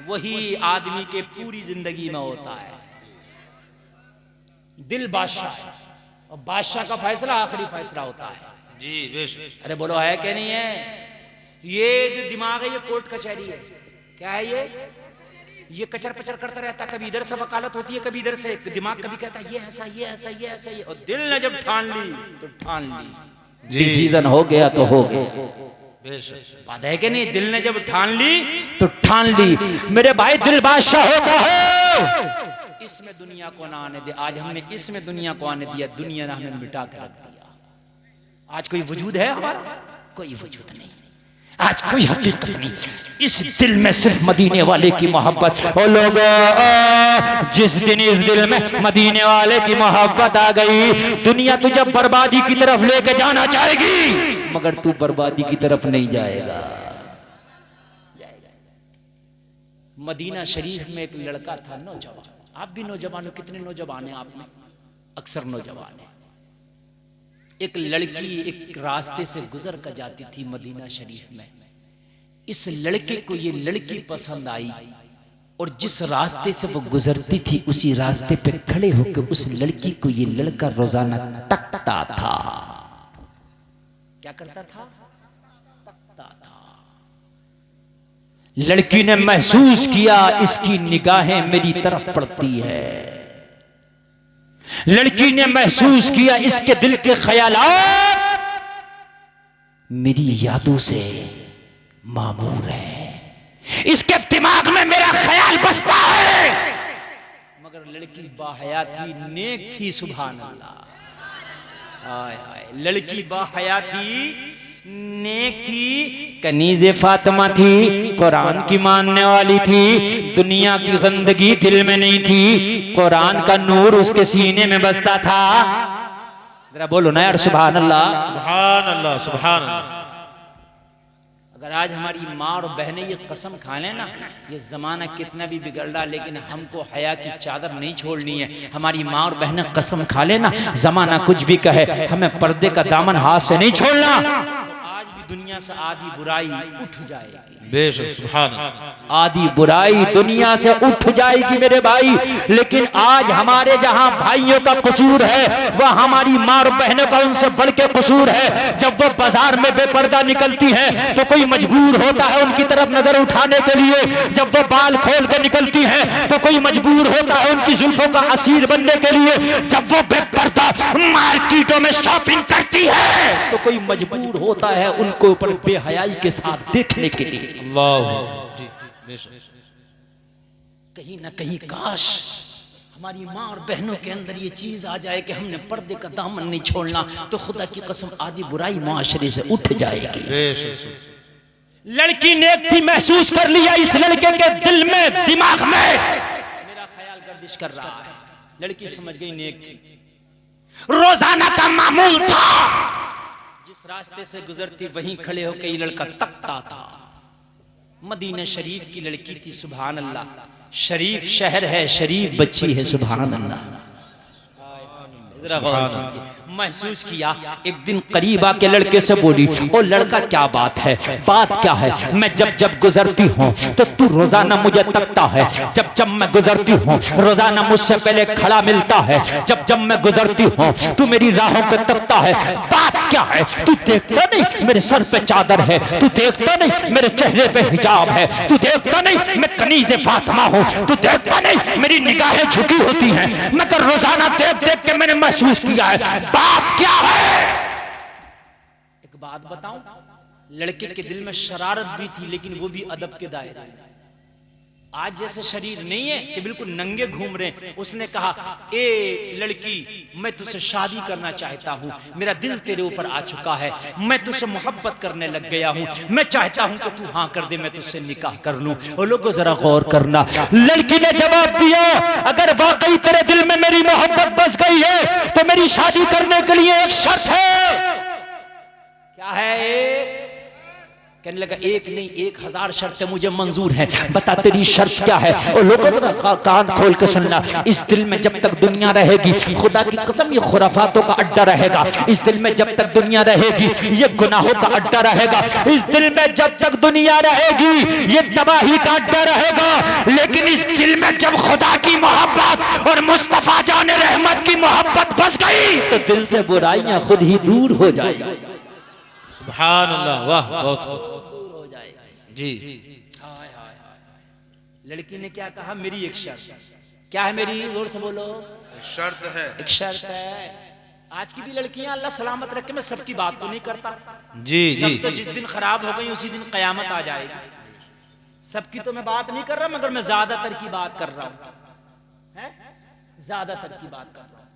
वही आदमी के पूरी जिंदगी में होता है। दिल बादशाह है और बादशाह का फैसला आखिरी फैसला होता है। जी बेशक। अरे बोलो है कि नहीं है? ये जो दिमाग है ये कोर्ट कचहरी है। क्या है ये कचर पचर करता रहता है। कभी इधर से वकालत होती है कभी इधर से। दिमाग कभी कहता है ये ऐसा ये ऐसा ये ऐसा ये, और दिल ने जब ठान ली तो ठान ली। डिसीजन हो गया तो हो गया। बात है कि नहीं? दिल ने जब ठान ली तो ठान ली। मेरे भाई दिल बादशाह होता है। इसमें दुनिया को ना आने दे। आज हमने इसमें दुनिया को आने दिया, दुनिया ने हमें मिटा कर रख दिया। आज कोई वजूद है हमारा? कोई वजूद नहीं, आज कोई हकीकत नहीं। इस दिल में सिर्फ मदीने वाले की मोहब्बत। और लोगों जिस दिन इस दिल में मदीने वाले की मोहब्बत आ गई दुनिया तुझे बर्बादी की तरफ लेके जाना चाहेगी मगर तू बर्बादी की तरफ नहीं जाएगा। मदीना शरीफ में एक लड़का था नौजवान। आप भी नौजवान हो, कितने नौजवान हैं आप में? अक्सर नौजवान है। एक लड़की एक रास्ते से गुजर कर जाती थी मदीना शरीफ में। इस लड़के को ये लड़की पसंद आई और जिस रास्ते से वो गुजरती थी उसी रास्ते पे खड़े होकर उस लड़की को ये लड़का रोजाना तकता था। क्या करता था? तकता था। लड़की ने महसूस किया इसकी निगाहें मेरी तरफ पड़ती है। लड़की ने महसूस किया इसके दिल के ख्यालात मेरी यादों से मामूर है। इसके दिमाग में मेरा ख्याल बसता है। मगर लड़की बाहया थी, नेक थी। सुभान अल्लाह। हाय हाय, लड़की बाहया थी, नेक थी, कनीज़े फातिमा थी, कुरान की मानने वाली थी, दुनिया की गंदगी दिल में नहीं थी, कुरान का नूर उसके सीने में बसता था। जरा बोलो ना यार सुभान अल्लाह, सुभान अल्लाह, सुभान अल्लाह। अगर आज हमारी माँ और बहनें ये कसम खा लें ना, ये जमाना कितना भी बिगड़ रहा लेकिन हमको हया की चादर नहीं छोड़नी है। हमारी माँ और बहनें कसम खा लेना, जमाना कुछ भी कहे हमें पर्दे का दामन हाथ से नहीं छोड़ना। आज भी दुनिया दुनिया से आधी बुराई उठ जाएगी। बेशक सुभान अल्लाह। आधी बुराई दुनिया से उठ जाएगी मेरे भाई। लेकिन आज हमारे जहां भाइयों का कसूर है, वह हमारी माँ और बहनों का उनसे बढ़ के कसूर है। जब वो बाजार में बेपर्दा निकलती हैं तो कोई मजबूर होता है उनकी तरफ नजर उठाने के लिए। जब वो बाल खोल के निकलती हैं तो कोई मजबूर होता है उनकी जुल्फों का असीर बनने के लिए। जब वो बेपर्दा मार्केटों में शॉपिंग करती है तो कोई मजबूर होता है उनको ऊपर बेहयाई के साथ देखने के लिए। अल्लाह जी बेशक। कहीं ना कहीं काश हमारी माँ और बहनों के अंदर ये चीज आ जाए कि हमने पर्दे का दामन नहीं छोड़ना, तो खुदा की कसम आधी बुराई मुआशरे से उठ जाएगी। लड़की नेक थी, महसूस कर लिया इस लड़के के दिल में, दिमाग में मेरा ख्याल गर्दिश कर रहा है। लड़की समझ गई नेक थी, रोजाना का मामूल था। जिस रास्ते से गुजरती वहीं खड़े होकर ये लड़का तकता था। मदीना शरीफ की लड़की थी, सुभान अल्लाह। शरीफ शहर है, शरीफ बच्ची है, सुभान अल्लाह। महसूस किया, एक दिन करीब आके लड़के से बोली, ओ लड़का क्या बात है, बात क्या है? मैं जब जब गुजरती हूँ तो तू रोजाना मुझे तकता है। जब जब मैं गुजरती हूँ रोजाना मुझसे पहले खड़ा मिलता है। जब जब मैं गुजरती हूँ तू मेरी राहों को तकता है। बात क्या है? तू देखता नहीं मेरे सर पे चादर है? तू देखता नहीं मेरे चेहरे पे हिजाब है? तू देखता नहीं मैं कनीज़े फातिमा हूँ? तू देखता नहीं मेरी निगाहें झुकी होती हैं? मगर रोजाना देख देख के मैंने महसूस किया है। बात क्या है? एक बात बताऊं, लड़के के दिल में शरारत भी थी, लेकिन वो भी अदब के दायरे में। आज जैसे शरीर नहीं है कि बिल्कुल नंगे घूम रहे। उसने कहा, ए लड़की, मैं तुझसे शादी करना चाहता हूँ, मेरा दिल तेरे ऊपर आ चुका है, मैं तुझसे मोहब्बत करने लग गया हूँ, मैं चाहता हूँ कि तू हाँ कर दे, मैं तुझसे निकाह कर लूं। और लोगों जरा गौर करना, लड़की ने जवाब दिया, अगर वाकई तेरे दिल में मेरी मोहब्बत बस गई है तो मेरी शादी करने के लिए एक शर्त है। क्या है? कहने लगा, एक नहीं 1000 शर्तें मुझे मंजूर हैं, बता तेरी शर्त क्या है? और लोगों कान खोल के सुनना, इस दिल में जब तक दुनिया रहेगी, खुदा की कसम ये खुराफातों का अड्डा रहेगा। इस दिल में जब तक दुनिया रहेगी ये गुनाहों का अड्डा रहेगा। इस दिल में जब तक दुनिया रहेगी ये तबाही का अड्डा रहेगा। लेकिन इस दिल में जब खुदा की मोहब्बत और मुस्तफा जान रहमत की मोहब्बत बस गई तो दिल से बुराइयां खुद ही दूर हो जाएगी। सुभान अल्लाह, वाह, बहुत हो जाएगा जी। हाय हाय हाय। लड़की ने क्या कहा? मेरी एक शर्त। क्या है मेरी? जोर से बोलो। शर्त है, एक शर्त है। आज की भी लड़कियां अल्लाह सलामत रखे, मैं सबकी बात तो नहीं करता जी जी। सब तो जिस दिन खराब हो गई उसी दिन कयामत आ जाएगी। सबकी तो मैं बात नहीं कर रहा, मगर मैं ज्यादातर की बात कर रहा हूं, ज्यादातर की बात कर रहा हूं।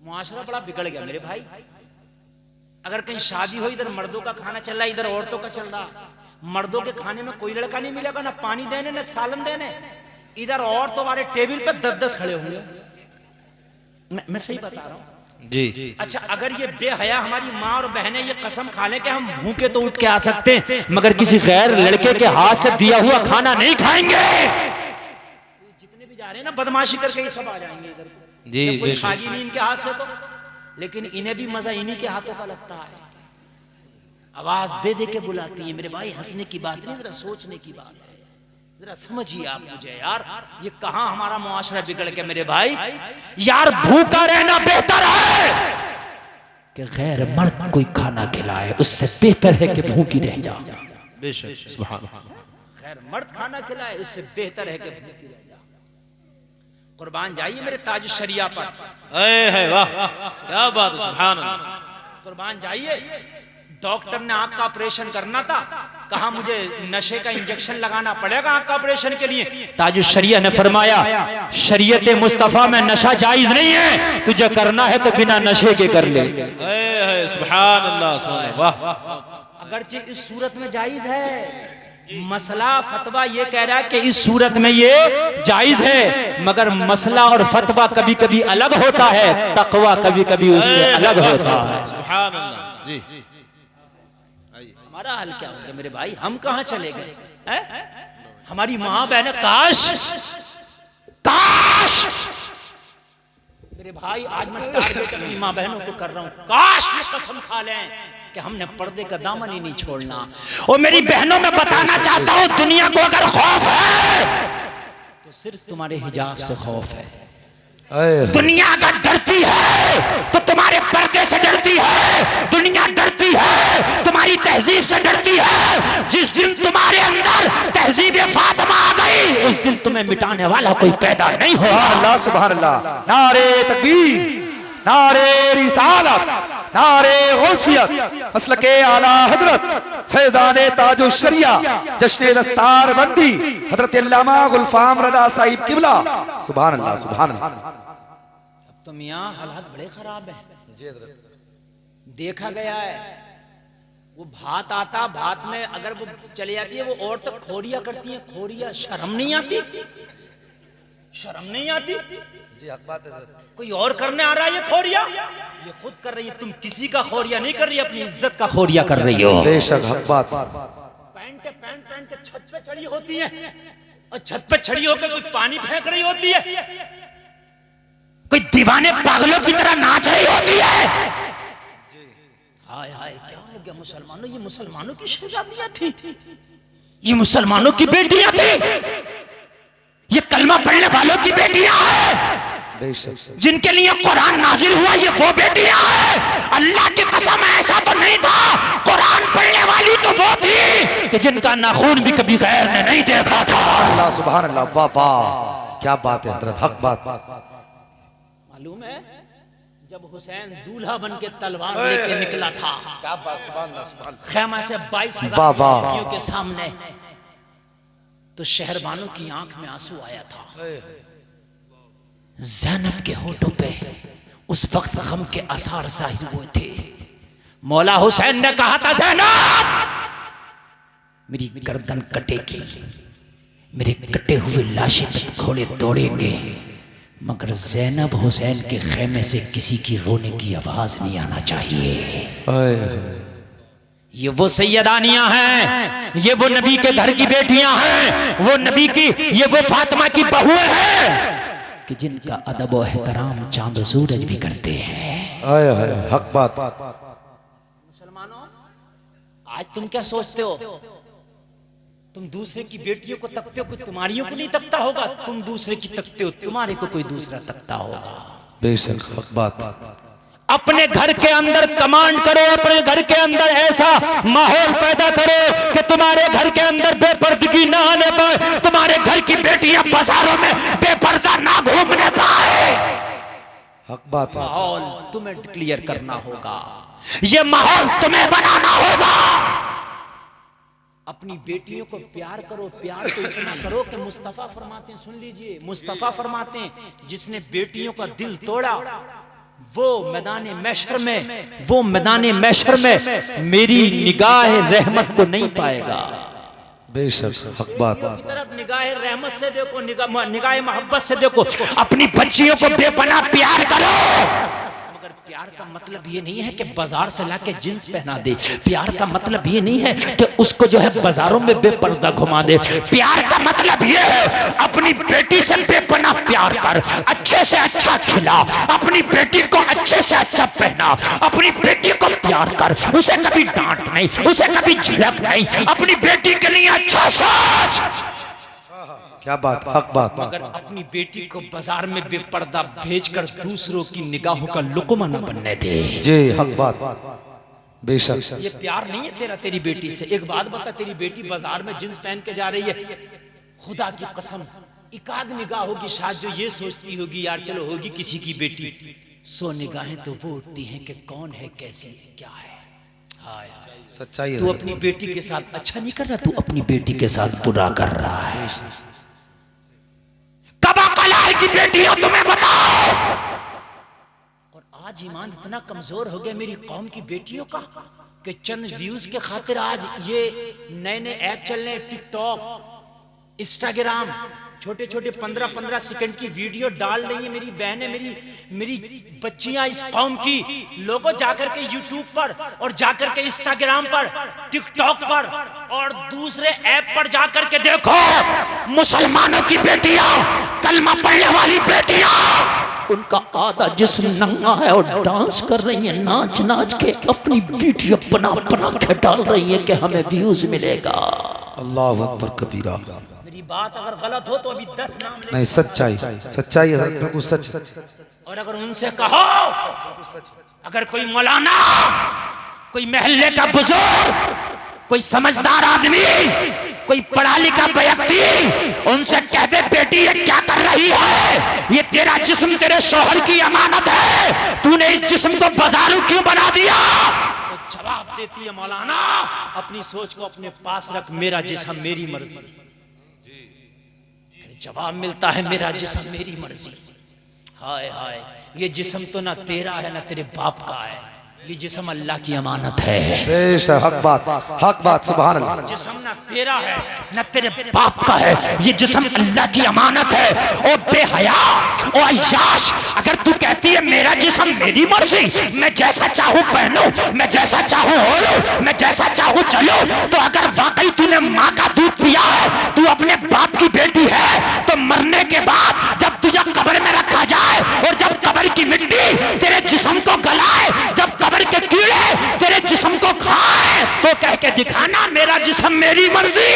मुआशरा बड़ा बिगड़ गया मेरे भाई। अगर कहीं शादी हो, इधर मर्दों का खाना चल रहा है, इधर औरतों का चल रहा। मर्दों के खाने में कोई लड़का नहीं मिलेगा, ना पानी देने ना सालन देने। इधर औरतों वाले टेबल पे 10-10 खड़े होंगे। मैं सही बता रहा हूँ जी। अच्छा, अगर ये बेहया हमारी माँ और बहनें ये कसम खा लें कि हम भूखे तो उठ के आ सकते हैं, मगर किसी गैर लड़के के हाथ से दिया हुआ खाना नहीं खाएंगे। जितने भी जा रहे हैं ना बदमाशी करके, ये सब आ जाएंगे इधर जी। कोई खाजी नहीं इनके हाथ से तो, लेकिन इन्हें भी मजा इन्हीं के हाथों का लगता है। आवाज दे दे के बुलाती है मेरे भाई। हंसने की बात नहीं, जरा सोचने की बात है। जरा समझिए आप मुझे यार, ये कहां हमारा मुआशरा बिगड़ के मेरे भाई। यार भूखा रहना बेहतर है कि गैर मर्द कोई खाना खिलाए, उससे बेहतर है कि भूखी रह जाओ। बेशक सुभान अल्लाह। गैर मर्द खाना खिलाए उससे बेहतर है कि भूखी रह जाओ। कुर्बान जाइए मेरे ताज शरिया पर। है वाह, क्या बात है, सुभान अल्लाह। कुर्बान जाइए। डॉक्टर ने आंख का ऑपरेशन करना था, कहा मुझे नशे का इंजेक्शन लगाना पड़ेगा आंख का ऑपरेशन के लिए। ताज शरिया ने फरमाया, शरीयत मुस्तफा में नशा जायज नहीं है, तुझे करना है तो बिना नशे के कर ले। सुभान अल्लाह, सुभान अल्लाह, वाह। अगरचे इस सूरत में जायज है, मसला फतवा ये कह रहा है कि इस सूरत में ये जायज है, मगर मसला और फतवा कभी कभी अलग होता है, तकवा कभी कभी उससे अलग होता है। सुभान अल्लाह जी। हमारा हाल क्या हो गया मेरे भाई? हम कहां चले गए? हमारी माँ बहन, काश काश मेरे भाई, आज मैं टारगेट अपनी माँ बहनों को कर रहा हूं, काश ये कसम खा लें कि हमने पर्दे का दामन ही नहीं छोड़ना। और मेरी बहनों में बताना चाहता हूं, दुनिया को अगर खौफ है तो सिर्फ तुम्हारे हिजाब से खौफ है। दुनिया अगर डरती है तो तुम्हारे पर्दे से डरती है। दुनिया डरती है तुम्हारी तहजीब से डरती है। जिस दिन तुम्हारे अंदर तहजीब फातिमा आ गई, उस दिन तुम्हें मिटाने वाला कोई पैदा नहीं होगा। अल्लाह सुभान अल्लाह। नारे तकबीर, नारे रिसालत, नारे गौसियत, मसलके आला हजरत, फैज़ाने ताजुश शरिया, जश्न दस्तार बंदी हजरत अल्लामा गुलफाम रज़ा साहिब किबला। सुभान अल्लाह, सुभान अल्लाह। अब तो मियां हालात बड़े खराब हैं। देखा गया है वो भात आता, भात में अगर वो चली जाती है, वो औरतें खोरिया करती हैं। खोरिया, शर्म नहीं आती? शर्म नहीं आती? जी हक बात है। कोई और करने आ रहा है ये खोरिया, ये खुद कर रही है। तुम किसी का खोरिया नहीं कर रही, अपनी इज्जत का खोरिया कर रही हो। बेशक हक बात। पैंट पहन के छत पे चढ़ी होती है, और छत पे चढ़ी होकर कोई पानी फेंक रही होती है, कोई दीवाने पागलों की तरह नाच रही होती है। हाय हाय, क्या हो गया मुसलमानों? ये मुसलमानों की शहजादियां थी, ये मुसलमानों की बेटियां थी, ये कलमा पढ़ने वालों की बेटियां हैं, जिनके लिए कुरान नाजिल हुआ, ये वो बेटियां हैं। अल्लाह की कसम, ऐसा तो नहीं था। कुरान पढ़ने वाली तो वो थी कि जिनका नाखून भी कभी गैर ने नहीं देखा था। अल्लाह सुभान अल्लाह। वाह वाह, क्या बात है हजरत, हक बात। मालूम है जब हुसैन दूल्हा बन के तलवार लेके निकला था, क्या बात, सुभान अल्लाह, सुभान अल्लाह। खैमा से 22,000 वाह वाह लड़कियों के सामने, तो शहरबानों की आंख में आंसू आया था। ज़ैनब के होठों पे उस वक्त गम के आसार जाहिर हुए थे। मौला हुसैन ने कहा था, ज़ैनब मेरी गर्दन कटेगी, मेरे कटे हुए लाशें पे घोड़े दौड़ेंगे, मगर ज़ैनब हुसैन के खेमे से किसी की रोने की आवाज नहीं आना चाहिए। ये वो सैयदानियां हैं, ये वो नबी के घर की बेटियां हैं, वो नबी की, ये वो फातिमा की बहुएं हैं कि जिनका अदब और एहतराम चांद सूरज भी करते हैं। आय हाय, हक बात। मुसलमानों, आज तुम क्या सोचते हो? तुम दूसरे की बेटियों को तकते हो, कोई तुम्हारियों को नहीं तकता होगा। तुम दूसरे की तकते हो, तुम्हारे को कोई दूसरा तकता होगा। बेशक हक बात। अपने घर के अंदर कमांड करो, अपने घर के अंदर ऐसा माहौल पैदा करो कि तुम्हारे घर के अंदर बेपर्दगी ना आने पाए, तुम्हारे घर की बेटियां बाजारों में बेपर्दा ना घूमने पाए। हक बात। माहौल तुम्हें क्लियर करना होगा, ये माहौल तुम्हें बनाना होगा। अपनी बेटियों को प्यार करो, प्यार तो इतना करो कि मुस्तफा फरमाते हैं, सुन लीजिए, मुस्तफा फरमाते हैं, जिसने बेटियों का दिल तोड़ा वो मैदाने महशर में, वो मैदाने महशर में मेरी निगाह रहमत को नहीं पाएगा। बेशक हक बात। की तरफ निगाह रहमत से देखो, निगाह मोहब्बत से देखो। अपनी बच्चियों को बेपनाह प्यार करो, मगर प्यार का मतलब ये नहीं है कि बाजार से लाके जींस पहना दे। प्यार का मतलब ये नहीं है कि उसको जो है बाजारों में बेपर्दा घुमा दे। प्यार का मतलब ये है अपनी बेटी से बेपनाह प्यार कर, अच्छे से अच्छा खिला, अपनी बेटी को अच्छे से अच्छा पहना, अपनी बेटी को प्यार कर, उसे कभी डांट नहीं, उसे कभी झिड़क नहीं, अपनी बेटी के लिए अच्छा सोच। क्या बात, हक बात। मगर अपनी बेटी को बाजार में बेपर्दा भेजकर दूसरों की निगाहों का लुक़मा न बनने दे। जी हक बात। बेशक ये प्यार नहीं है तेरा तेरी बेटी से। एक बात बता, तेरी बेटी बाजार में जींस पहन के जा रही है, खुदा की कसम एकाध निगाह होगी शायद जो ये सोचती होगी, यार चलो होगी किसी की बेटी। 100 निगाहें तो वो उठती हैं कि कौन है, कैसी, क्या है। हाय सच्चाई है। तू अपनी बेटी के साथ अच्छा नहीं कर रहा, तू अपनी बेटी के साथ बुरा कर रहा है। कब अकल आएगी बेटियों, तुम्हें बताओ। और आज ईमान इतना कमजोर हो गया मेरी कौम की बेटियों का कि चंद व्यूज के खातिर आज ये नए नए ऐप चल रहे हैं, टिकटॉक, इंस्टाग्राम, छोटे छोटे 15-15 सेकंड की वीडियो डाल रही है मेरी बहनें, मेरी बच्चियां इस कौम की। लोगों जाकर के यूट्यूब पर और जाकर के इंस्टाग्राम पर, टिकटॉक पर और दूसरे ऐप पर जाकर के देखो, मुसलमानों की बेटियां, कलमा पढ़ने वाली बेटियां उनका आधा जिस्म नंगा है और डांस कर रही है, नाच नाच के अपनी वीडियो बना बना के डाल रही है कि हमें व्यूज मिलेगा। अल्लाह अकबर कबीरा। मेरी बात अगर गलत हो तो अभी 10 नाम ले। नहीं, सच्चाई सच्चाई है, बिल्कुल सच। और अगर उनसे कहो, अगर कोई मौलाना, कोई महल्ले का बुजुर्ग, कोई समझदार आदमी, कोई पढ़ा लिखा व्यक्ति उनसे कह दे बेटी ये क्या कर रही है, ये तेरा जिस्म तेरे शौहर की अमानत है, तूने इस जिस्म को बाजारू क्यों बना दिया, तो जवाब देती है मौलाना अपनी सोच को अपने पास रख, मेरा जिस्म मेरी मर्जी। जवाब मिलता है मेरा जिस्म मेरी मर्जी। हाय हाय, ये जिस्म तो ना तेरा है ना तेरे बाप का है, ये जिस्म अल्लाह की अमानत है। बेशक, हक बात, सुभान अल्लाह। जिस्म ना तेरा है ना तेरे बाप का है, ये जिस्म अल्लाह की अमानत है। ओ बेहया, ओ अय्याश, अगर तू कहती है मेरा जिस्म मेरी मर्जी, मैं जैसा चाहूं पहनूं, मैं जैसा चाहूं ओढ़ूं, मैं जैसा चाहूं चलूं, तो अगर वाकई तूने माँ का दूध पिया है, तू अपने बाप की बेटी है, तो मरने के बाद जब तुझे कब्र में रखा जाए और जब कब्र की मिट्टी तेरे जिस्म को गलाए, जब कब्र के कीड़े तेरे जिस्म को खाए, तो कह के दिखाना मेरा जिस्म मेरी मर्जी।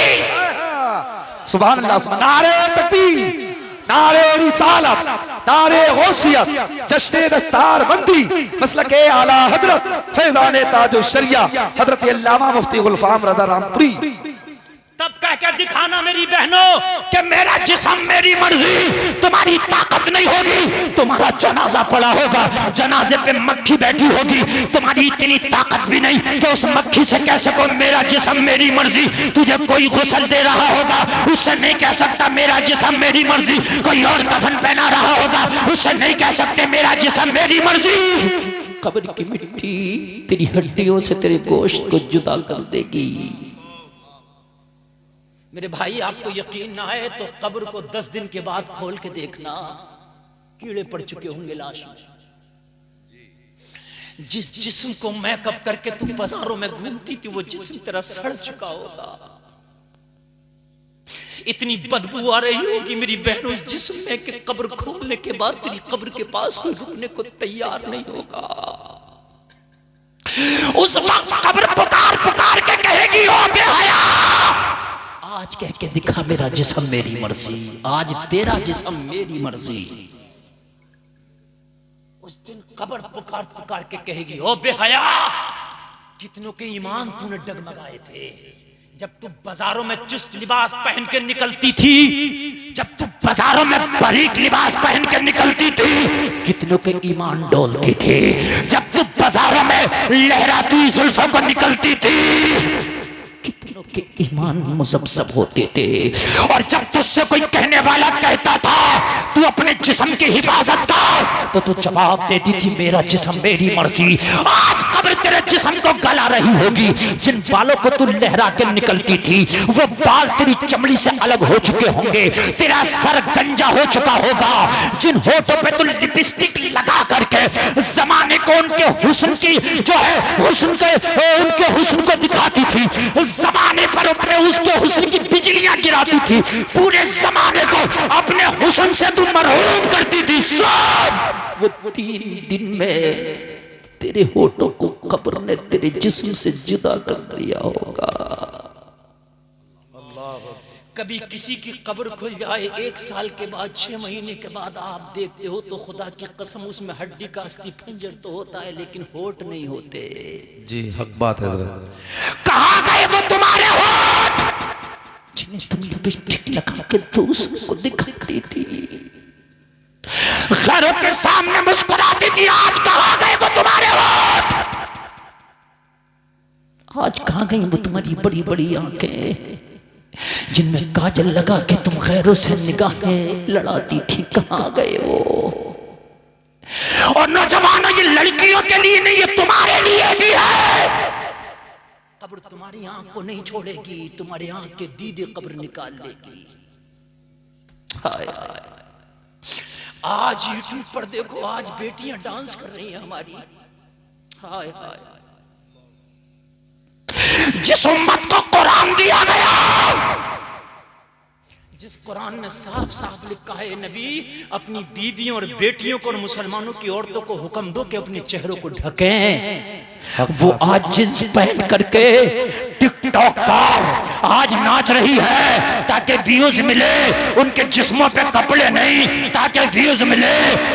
सुभान अल्लाह। नारे तकबीर, नारे रिसालत, नारे गौसियत, जश्न दस्तार बंदी, मसलके आला हजरत फैजान ताजुश शरिया हजरत अल्लामा मुफ्ती गुलफाम रज़ा रामपुरी। तब कह के दिखाना मेरी बहनों कि मेरा जिस्म मेरी मर्जी। तुम्हारी ताकत नहीं होगी, तुम्हारा जनाजा पड़ा होगा, जनाजे पे मक्खी बैठी होगी, तुम्हारी इतनी ताकत भी नहीं कि उस मक्खी से कह सको मेरा जिस्म मेरी मर्जी। तुझे कोई गुस्ल दे रहा होगा, उससे नहीं कह सकता मेरा जिस्म मेरी मर्जी। कोई और कफन पहना रहा होगा, उससे नहीं कह सकते मेरा जिस्म मेरी मर्जी। कब्र की मिट्टी तेरी हड्डियों से तेरे गोश्त को जुदा कर देगी। मेरे भाई, आपको यकीन ना है तो कब्र को 10 दिन के बाद खोल के देखना, कीड़े पड़ चुके होंगे लाश में। जिस जिस्म को मेकअप करके तुम बाजारों में घूमती थी, वो जिस्म तेरा सड़ चुका होगा, इतनी बदबू आ रही होगी मेरी बहनों इस जिस्म में कि कब्र खोलने के बाद तेरी कब्र के पास कोई रुकने को तैयार नहीं होगा। उस वक्त कब्र पुकार पुकार के कहेगी ओ बेहया, आज कह के दिखा मेरा जिस्म मेरी मर्जी, आज तेरा जिस्म मेरी मर्जी। उस दिन कब्र पुकार पुकार के कहेगी ओ बेहया, कितनों के ईमान तूने डगमगाए थे जब तू बाजारों में चुस्त लिबास पहन के निकलती थी, जब तू बाजारों में बारीक लिबास पहन के निकलती थी, कितनों के ईमान डोलते थे। जब तू बाजारों में लहराती जुल्फों को निकलती थी, कितनों के ईमान मुजब्जब होते थे। और जब तुझसे कोई कहने वाला कहता था तू अपने जिस्म की हिफाजत कर, तो तू जवाब देती थी मेरा जिस्म मेरी मर्जी। आज कब्र तेरे जिस्म को गला रही होगी। जिन बालों को तू लहरा के निकलती थी, वो बाल तेरी चमड़ी से अलग हो चुके होंगे, तेरा सर गंजा हो चुका होगा। जिन होठों पे तू लिपस्टिक लगा करके जमाने को उनके हुस्न की जो है हुस्न के उनके हुस्न को दिखाती थी, जमाने पर अपने उसके हुस्न की बिजलियां गिराती थी, पूरे जमाने को अपने हुस्न से तू मरहूम करती थी। सब वो 3 दिन में तेरे होठों को कब्र ने तेरे जिस्म से जुदा कर दिया होगा। कभी किसी की कब्र खुल जाए 1 साल के बाद, 6 महीने के बाद आप देखते हो तो खुदा की कसम उसमें हड्डी का अस्थि पंजर तो होता है, लेकिन होठ नहीं होते। जी हक बात है। कहाँ गए वो तुम्हारे होठ जिन्हें तुम लिपस्टिक लगा के दूसरों को दिखाती थी, घरों के सामने मुस्कुराती थी? आज कहाँ गए वो तुम्हारे होठ? आज कहाँ गई वो तुम्हारी बड़ी बड़ी आंखें जिनमें काजल लगा के तुम गैरों से निगाहें लड़ाती थी? कहाँ गए वो? और नौजवानों, ये लड़कियों के लिए नहीं, ये तुम्हारे लिए भी है। कब्र तुम्हारी आंख को नहीं छोड़ेगी, तुम्हारी आंख के दीदे कब्र निकाल लेगी। हाय हाय, आज यूट्यूब पर देखो, आज बेटियां डांस कर रही हैं हमारी। हाय हाय, जिस उम्मत को कुरान दिया गया, जिस कुरान में साफ साफ लिखा है नबी अपनी बीवियों और बेटियों को और मुसलमानों की औरतों को हुक्म दो कि अपने चेहरों को ढकें। वो आज जींस पहन करके टिकटॉक पर आज नाच रही है ताकि व्यूज मिले, उनके जिस्मों पे कपड़े नहीं ताकि व्यूज मिले।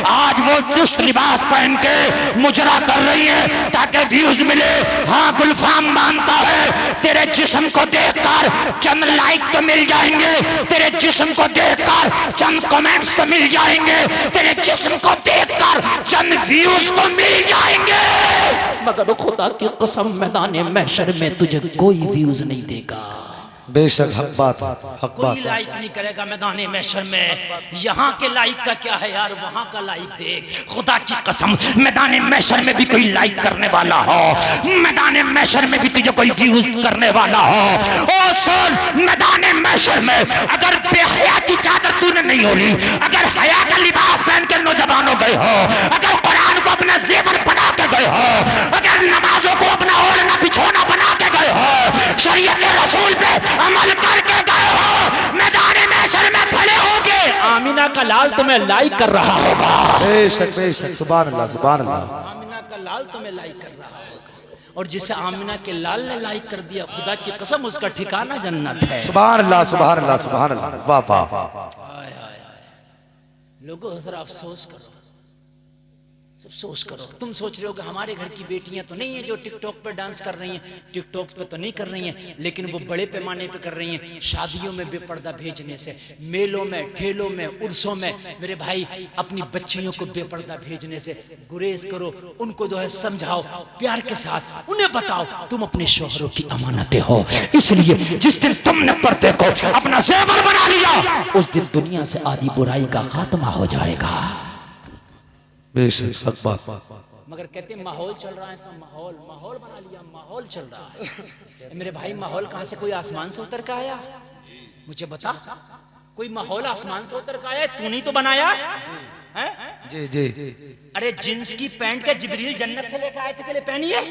आज वो चुस्त लिबास पहन के मुजरा कर रही है ताकि व्यूज मिले। हाँ गुलफाम मानता है तेरे जिस्म को देखकर चंद लाइक तो मिल जाएंगे, तेरे जिस्म को देखकर चंद कमेंट्स तो मिल जाएंगे, तेरे जिस्म को देखकर चंद व्यूज तो मिल जाएंगे, मगर खुदा की कसम मैदान महशर में तुझे कोई व्यूज नहीं देगा। बेशक हक बात, हक बात। कोई लाइक नहीं करेगा मैदान महशर में। यहाँ के लाइक का क्या है यार, वहाँ का लाइक देख। खुदा की कसम मैदान महशर में भी कोई लाइक करने वाला हो, मैदान महशर में भी तुझे कोई व्यूज करने वाला हो। ओ सुन, मैदान महशर में अगर बेहया की चादर तूने नहीं ओढ़ी, अगर हया का लिबास पहन के नौजवान हो गए हो, अगर कुरान को अपना जेवर बना के गए हो, अगर नमाजों को अपना ओढ़ना बिछोना बना के गए हो, शरीयत रसूल पे अमल करके गए हो, मैदान महशर में खड़े होगे आमीना का लाल तुम्हें लाइक कर रहा होगा। बेशक बेशक, सुभान अल्लाह सुभान अल्लाह। आमीना का लाल तुम्हें लाइक कर रहा होगा, और जिसे आमीना के लाल ने लाइक कर दिया खुदा की कसम उसका ठिकाना जन्नत है। सुभान अल्लाह सुभान अल्लाह सुभान अल्लाह। वाह वाह। लोगों जरा अफसोस करो, अफसोस करो। तुम सोच रहे हो कि हमारे घर की बेटियां तो नहीं है जो टिकटॉक पर डांस कर रही हैं, टिकटॉक पे तो नहीं कर रही हैं, लेकिन वो बड़े पैमाने पे कर रही हैं। शादियों में बेपर्दा भेजने से, मेलों में, ठेलों में, उर्सों में मेरे भाई अपनी बच्चियों को बेपर्दा भेजने से गुरेज करो। उनको जो है समझाओ प्यार के साथ, उन्हें बताओ तुम अपने शोहरों की अमानतें हो। इसलिए जिस दिन तुमने पर्दे को अपना जेवर बना लिया उस दिन दुनिया से आधी बुराई का खात्मा हो जाएगा। बेशक हक बात। मगर कहते हैं माहौल चल रहा है, सब माहौल माहौल बना लिया, माहौल चल रहा है। मेरे भाई माहौल कहां से, कोई आसमान से उतर के आया? मुझे बता, कोई माहौल आसमान से उतर के आया? तू नहीं तो बनाया है? जी जी। अरे जींस की पैंट के जिब्रील जन्नत से लेकर आए थे के लिए पहनी है,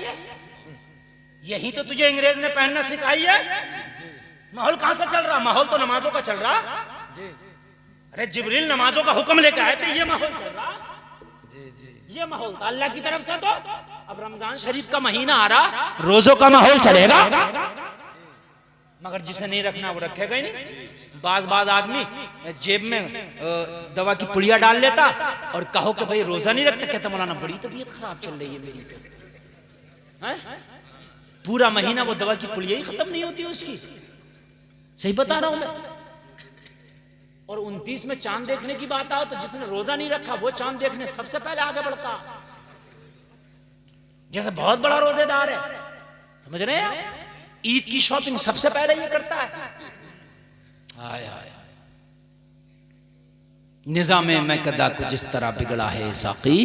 यही तो तुझे अंग्रेज ने पहनना सिखाई है। माहौल कहां से चल रहा? माहौल तो नमाजों का चल रहा। अरे जिब्रील नमाजों का हुक्म लेकर आए थे, ये माहौल चल रहा, ये माहौल था अल्लाह की तरफ से। तो अब रमजान शरीफ का महीना आ रहा, रोजों का माहौल चलेगा, मगर जिसे नहीं रखना वो रखेगा ही नहीं। बाज आदमी जेब में दवा की पुड़िया डाल लेता और कहो कि भाई रोजा नहीं रखता, कहता मौलाना बड़ी तबीयत खराब चल रही है मेरी, पूरा महीना वो दवा की पुड़िया ही खत्म नहीं होती उसकी। सही बता रहा हूं मैं। और 29 में चांद देखने की बात आओ तो जिसने रोजा नहीं रखा वो चांद देखने सबसे पहले आगे बढ़ता, जैसे बहुत बड़ा रोजेदार है, समझ रहे हैं? ईद की शॉपिंग सबसे पहले ये करता है। आय आय निजामे में कदा को जिस तरह बिगड़ा है साकी,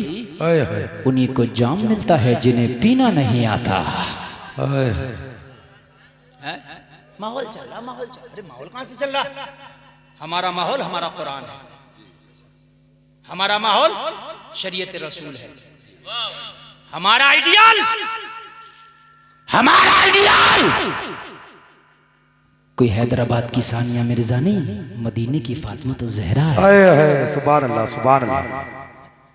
उन्हीं को जाम मिलता है जिन्हें पीना नहीं आता। माहौल चल रहा, माहौल चल रहा। अरे माहौल कहां से चल रहा? हमारा माहौल हमारा कुरान है, हमारा माहौल शरीयत रसूल है, हमारा आइडियल, हमारा आइडियल कोई हैदराबाद की सानिया मिर्जा नहीं, मदीने की फातिमा तो जहरा है। सुभान अल्लाह सुभान अल्लाह।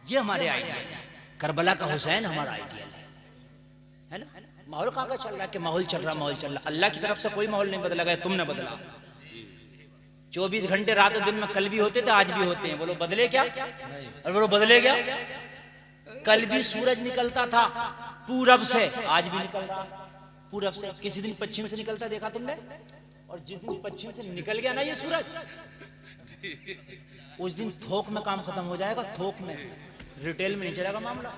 ये हमारे आइडियल है। करबला का हुसैन हमारा आइडियल है ना? माहौल कहाँ का चल रहा है कि माहौल चल रहा, माहौल चल रहा। अल्लाह की तरफ से कोई माहौल नहीं बदला गया, तुमने बदला। 24 घंटे रात और दिन में कल भी होते थे, आज भी होते हैं। बोलो बदले क्या? और बोलो बदले क्या? कल भी सूरज निकलता था पूरब से, आज भी निकल रहा पूरब से। किसी दिन पश्चिम से निकलता देखा तुमने? और जिस दिन पश्चिम से निकल गया ना ये सूरज, उस दिन थोक में काम खत्म हो जाएगा, थोक में, रिटेल में नहीं चलेगा मामला।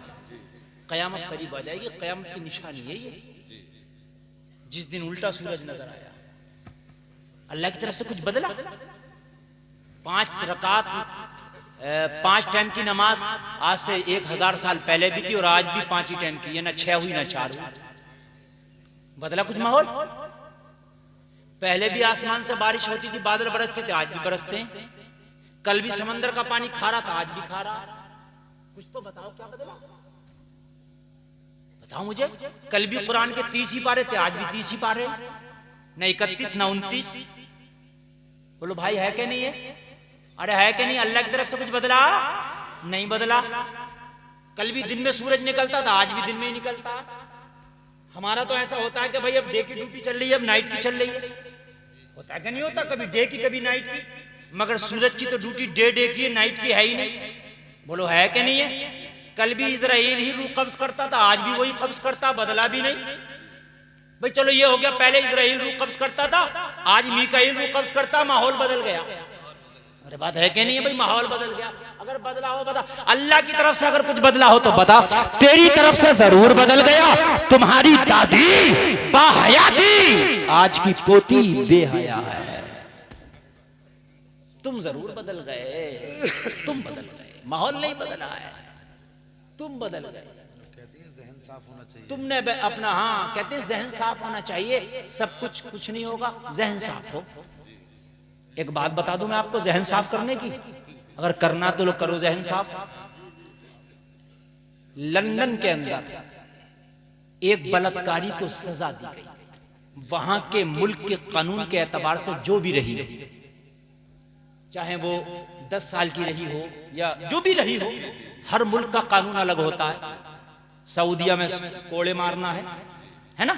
कयामत करीब आ जाएगी, कयामत की निशानी है ये, जिस दिन उल्टा सूरज नजर आया। अल्लाह की तरफ से कुछ बदला? 5 रकात 5 टाइम की नमाज आज से 1000 साल पहले भी थी और आज भी 5 ही टाइम की है, ना 6 हुई ना 4 हुई। बदला कुछ माहौल? पहले भी आसमान से बारिश होती थी, बादल बरसते थे, आज भी बरसते हैं। कल भी समंदर का पानी खा रहा था, आज भी खा रहा। कुछ तो बताओ क्या बदला? बताओ मुझे। कल भी कुरान के 30 ही पारे थे, आज भी 30 ही पारे, न 31 न 29। बोलो भाई है क्या नहीं है? अरे है कि नहीं? अल्लाह की तरफ से कुछ बदला नहीं बदला। कल भी दिन में सूरज निकलता था, आज भी दिन में ही निकलता। हमारा तो ऐसा होता है कि भाई अब डे की ड्यूटी चल रही है, अब नाइट की चल रही है। होता है कि नहीं होता? कभी डे की कभी नाइट की। मगर सूरज की तो ड्यूटी डे की है, नाइट की है ही नहीं। बोलो है कि नहीं है? कल भी इजराइल ही रूह कब्ज करता था, आज भी वही कब्ज करता, बदला भी नहीं। भाई चलो ये हो गया, पहले इजराइल रूह कब्ज करता था, आज मीकाईल रूह कब्ज करता, माहौल बदल गया। अरे बात है कि नहीं है भाई? माहौल बदल गया। अगर बदला हो बता, अल्लाह की तरफ से अगर कुछ बदला हो तो बता। तेरी तरफ से जरूर बदल गया। तुम्हारी दादी बाहया थी, आज की पोती बेहया है। तुम जरूर बदल गए, तुम बदल गए, माहौल नहीं बदला है, तुम बदल गए। जहन साफ होना चाहिए। तुमने अपना, हाँ कहते हैं जहन साफ होना चाहिए। सब कुछ नहीं होगा, जहन साफ हो। एक बात बता दूं मैं आपको जहन साफ करने की, अगर करना तो लोग करो जहन साफ। लंदन के अंदर एक बलात्कारी को सजा दी गई। वहां के मुल्क के कानून के एतबार से जो भी रही, चाहे वो 10 साल की रही हो या जो भी रही हो, हर मुल्क का कानून अलग होता है। सऊदिया में कोड़े मारना है ना?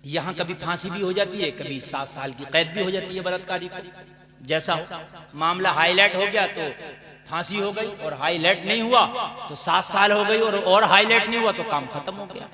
यहां कभी फांसी भी हो जाती है, कभी 7 साल की कैद भी हो जाती है बलात्कारी को। जैसा मामला हाईलाइट हो गया तो फांसी हो गई, और हाईलाइट नहीं हुआ तो 7 साल हो गई, और हाईलाइट नहीं हुआ तो काम खत्म हो गया।